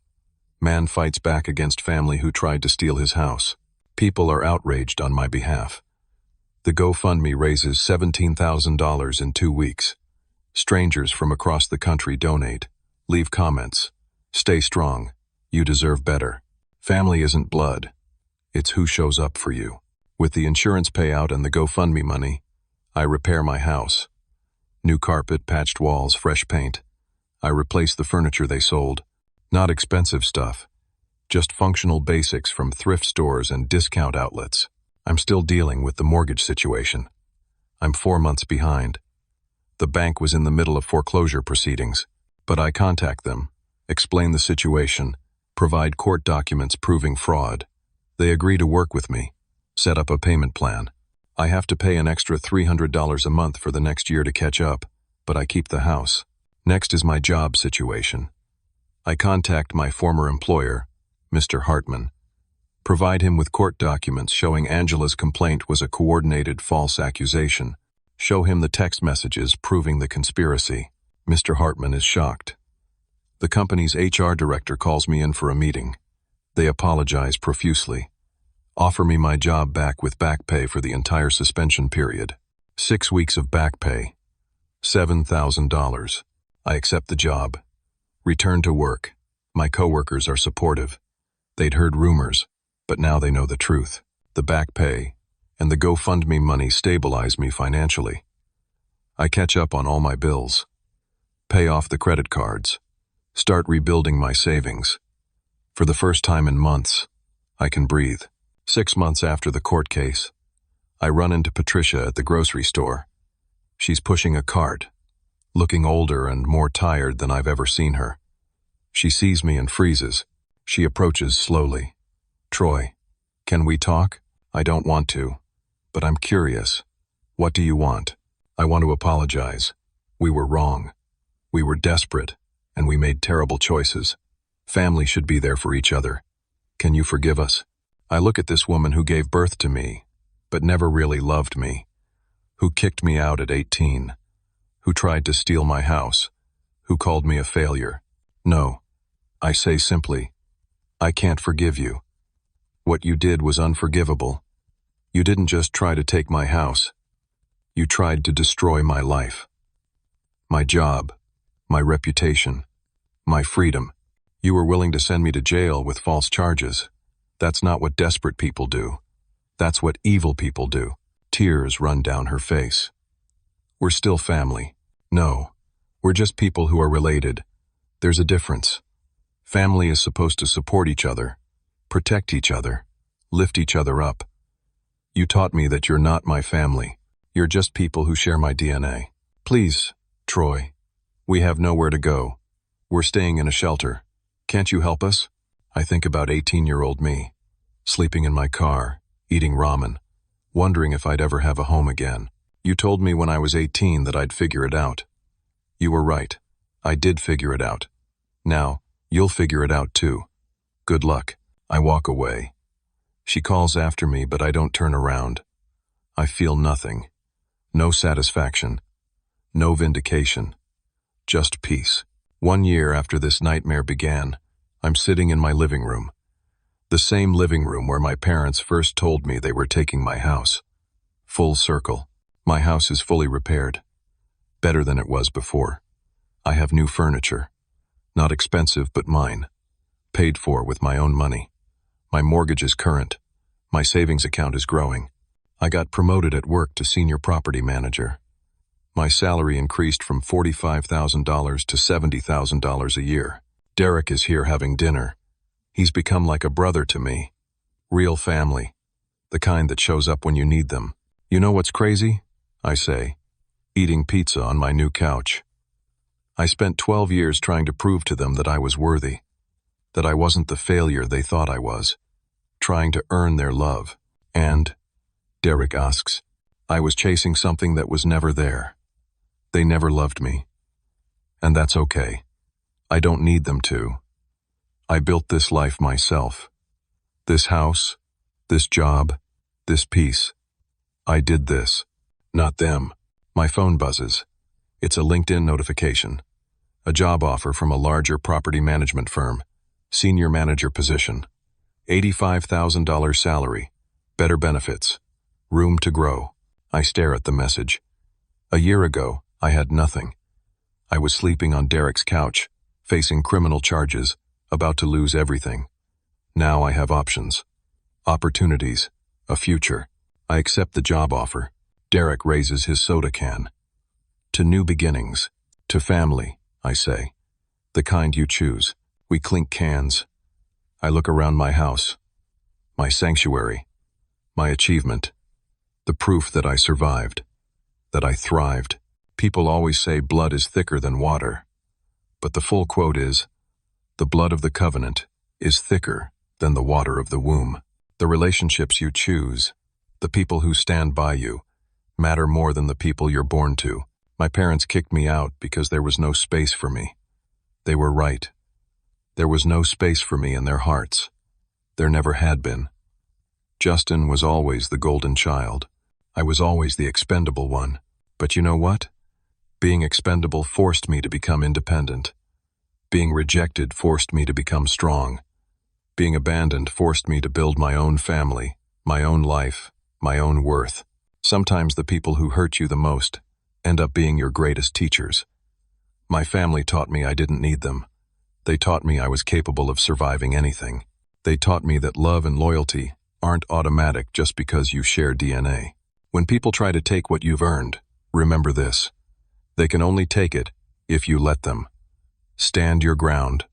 Man fights back against family who tried to steal his house. People are outraged on my behalf. The GoFundMe raises $17,000 in 2 weeks. Strangers from across the country donate, leave comments. Stay strong. You deserve better. Family isn't blood. It's who shows up for you. With the insurance payout and the GoFundMe money, I repair my house. New carpet, patched walls, fresh paint. I replace the furniture they sold. Not expensive stuff. Just functional basics from thrift stores and discount outlets. I'm still dealing with the mortgage situation. I'm 4 months behind. The bank was in the middle of foreclosure proceedings, but I contact them, explain the situation, provide court documents proving fraud. They agree to work with me, set up a payment plan. I have to pay an extra $300 a month for the next year to catch up, but I keep the house. Next is my job situation. I contact my former employer, Mr. Hartman, provide him with court documents showing Angela's complaint was a coordinated false accusation, show him the text messages proving the conspiracy. Mr. Hartman is shocked. The company's HR director calls me in for a meeting. They apologize profusely, offer me my job back with back pay for the entire suspension period. 6 weeks of back pay, $7,000. I accept the job. Return to work. My coworkers are supportive. They'd heard rumors, but now they know the truth. The back pay and the GoFundMe money stabilize me financially. I catch up on all my bills. pay off the credit cards, start rebuilding my savings. For the first time in months, I can breathe. 6 months after the court case, I run into Patricia at the grocery store. She's pushing a cart, looking older and more tired than I've ever seen her. She sees me and freezes. She approaches slowly. "Troy, can we talk?" "I don't want to, but I'm curious. What do you want?" "I want to apologize. We were wrong. We were desperate, and we made terrible choices. Family should be there for each other. Can you forgive us?" I look at this woman who gave birth to me, but never really loved me, who kicked me out at 18, who tried to steal my house, who called me a failure. "No," I say simply, "I can't forgive you. What you did was unforgivable. You didn't just try to take my house. You tried to destroy my life. My job, my reputation, my freedom. You were willing to send me to jail with false charges. That's not what desperate people do. That's what evil people do." Tears run down her face. "We're still family." "No, we're just people who are related. There's a difference. Family is supposed to support each other, protect each other, lift each other up. You taught me that you're not my family. You're just people who share my DNA. Please, Troy, we have nowhere to go. We're staying in a shelter. Can't you help us?" I think about 18-year-old me, sleeping in my car, eating ramen, wondering if I'd ever have a home again. "You told me when I was 18 that I'd figure it out. You were right. I did figure it out. Now, you'll figure it out too. Good luck." I walk away. She calls after me, but I don't turn around. I feel nothing. No satisfaction. No vindication. Just peace. 1 year after this nightmare began, I'm sitting in my living room. The same living room where my parents first told me they were taking my house. Full circle. My house is fully repaired. Better than it was before. I have new furniture. Not expensive, but mine. Paid for with my own money. My mortgage is current. My savings account is growing. I got promoted at work to senior property manager. My salary increased from $45,000 to $70,000 a year. Derek is here having dinner. He's become like a brother to me. Real family. The kind that shows up when you need them. "You know what's crazy?" I say, eating pizza on my new couch. I spent 12 years trying to prove to them that I was worthy, that I wasn't the failure they thought I was, trying to earn their love. And, Derek asks, I was chasing something that was never there. They never loved me. And that's okay. I don't need them to. I built this life myself. This house, this job, this peace. I did this, not them. My phone buzzes. It's a LinkedIn notification. A job offer from a larger property management firm. Senior manager position. $85,000 salary. Better benefits. Room to grow. I stare at the message. A year ago, I had nothing. I was sleeping on Derek's couch, facing criminal charges, about to lose everything. Now I have options. Opportunities. A future. I accept the job offer. Derek raises his soda can. To new beginnings. To family, I say. The kind you choose. We clink cans. I look around my house. My sanctuary. My achievement. The proof that I survived. That I thrived. People always say blood is thicker than water. But the full quote is, the blood of the covenant is thicker than the water of the womb. The relationships you choose, the people who stand by you, matter more than the people you're born to. My parents kicked me out because there was no space for me. They were right. There was no space for me in their hearts. There never had been. Justin was always the golden child. I was always the expendable one. But you know what? Being expendable forced me to become independent. Being rejected forced me to become strong. Being abandoned forced me to build my own family, my own life, my own worth. Sometimes the people who hurt you the most end up being your greatest teachers. My family taught me I didn't need them. They taught me I was capable of surviving anything. They taught me that love and loyalty aren't automatic just because you share DNA. When people try to take what you've earned, remember this. They can only take it if you let them. Stand your ground.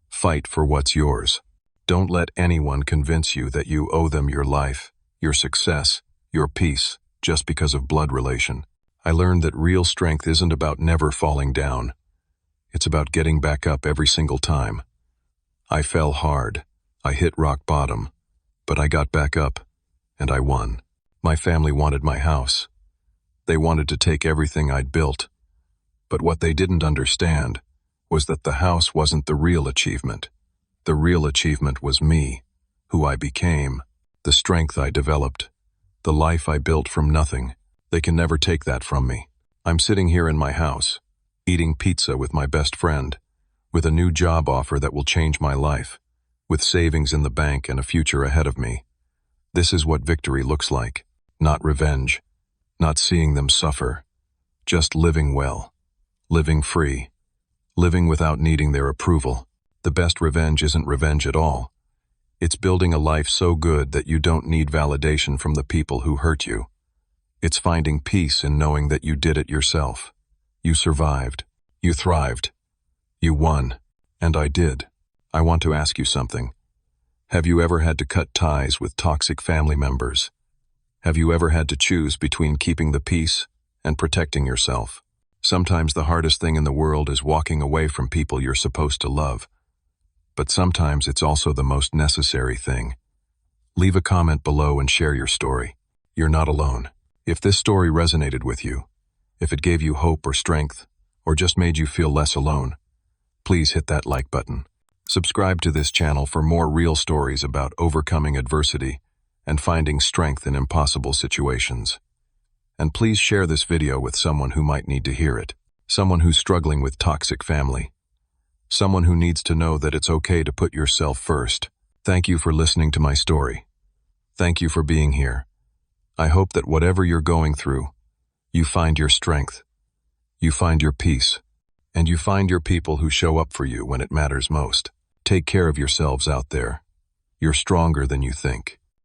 Fight for what's yours. Don't let anyone convince you that you owe them your life, your success, your peace, just because of blood relation. I learned that real strength isn't about never falling down. It's about getting back up every single time. I fell hard. I hit rock bottom. But I got back up, and I won. My family wanted my house. They wanted to take everything I'd built. But what they didn't understand was that the house wasn't the real achievement. The real achievement was me, who I became, the strength I developed, the life I built from nothing. They can never take that from me. I'm sitting here in my house, eating pizza with my best friend, with a new job offer that will change my life, with savings in the bank and a future ahead of me. This is what victory looks like. Not revenge, not seeing them suffer, just living well, living free, living without needing their approval. The best revenge isn't revenge at all. It's building a life so good that you don't need validation from the people who hurt you. It's finding peace in knowing that you did it yourself. You survived. You thrived. You won. And I did. I want to ask you something. Have you ever had to cut ties with toxic family members? Have you ever had to choose between keeping the peace and protecting yourself? Sometimes the hardest thing in the world is walking away from people you're supposed to love. But sometimes it's also the most necessary thing. Leave a comment below and share your story. You're not alone. If this story resonated with you, if it gave you hope or strength, or just made you feel less alone, please hit that like button. Subscribe to this channel for more real stories about overcoming adversity and finding strength in impossible situations. And please share this video with someone who might need to hear it, someone who's struggling with toxic family, someone who needs to know that it's okay to put yourself first. Thank you for listening to my story. Thank you for being here. I hope that whatever you're going through, you find your strength, you find your peace, and you find your people who show up for you when it matters most. Take care of yourselves out there. You're stronger than you think.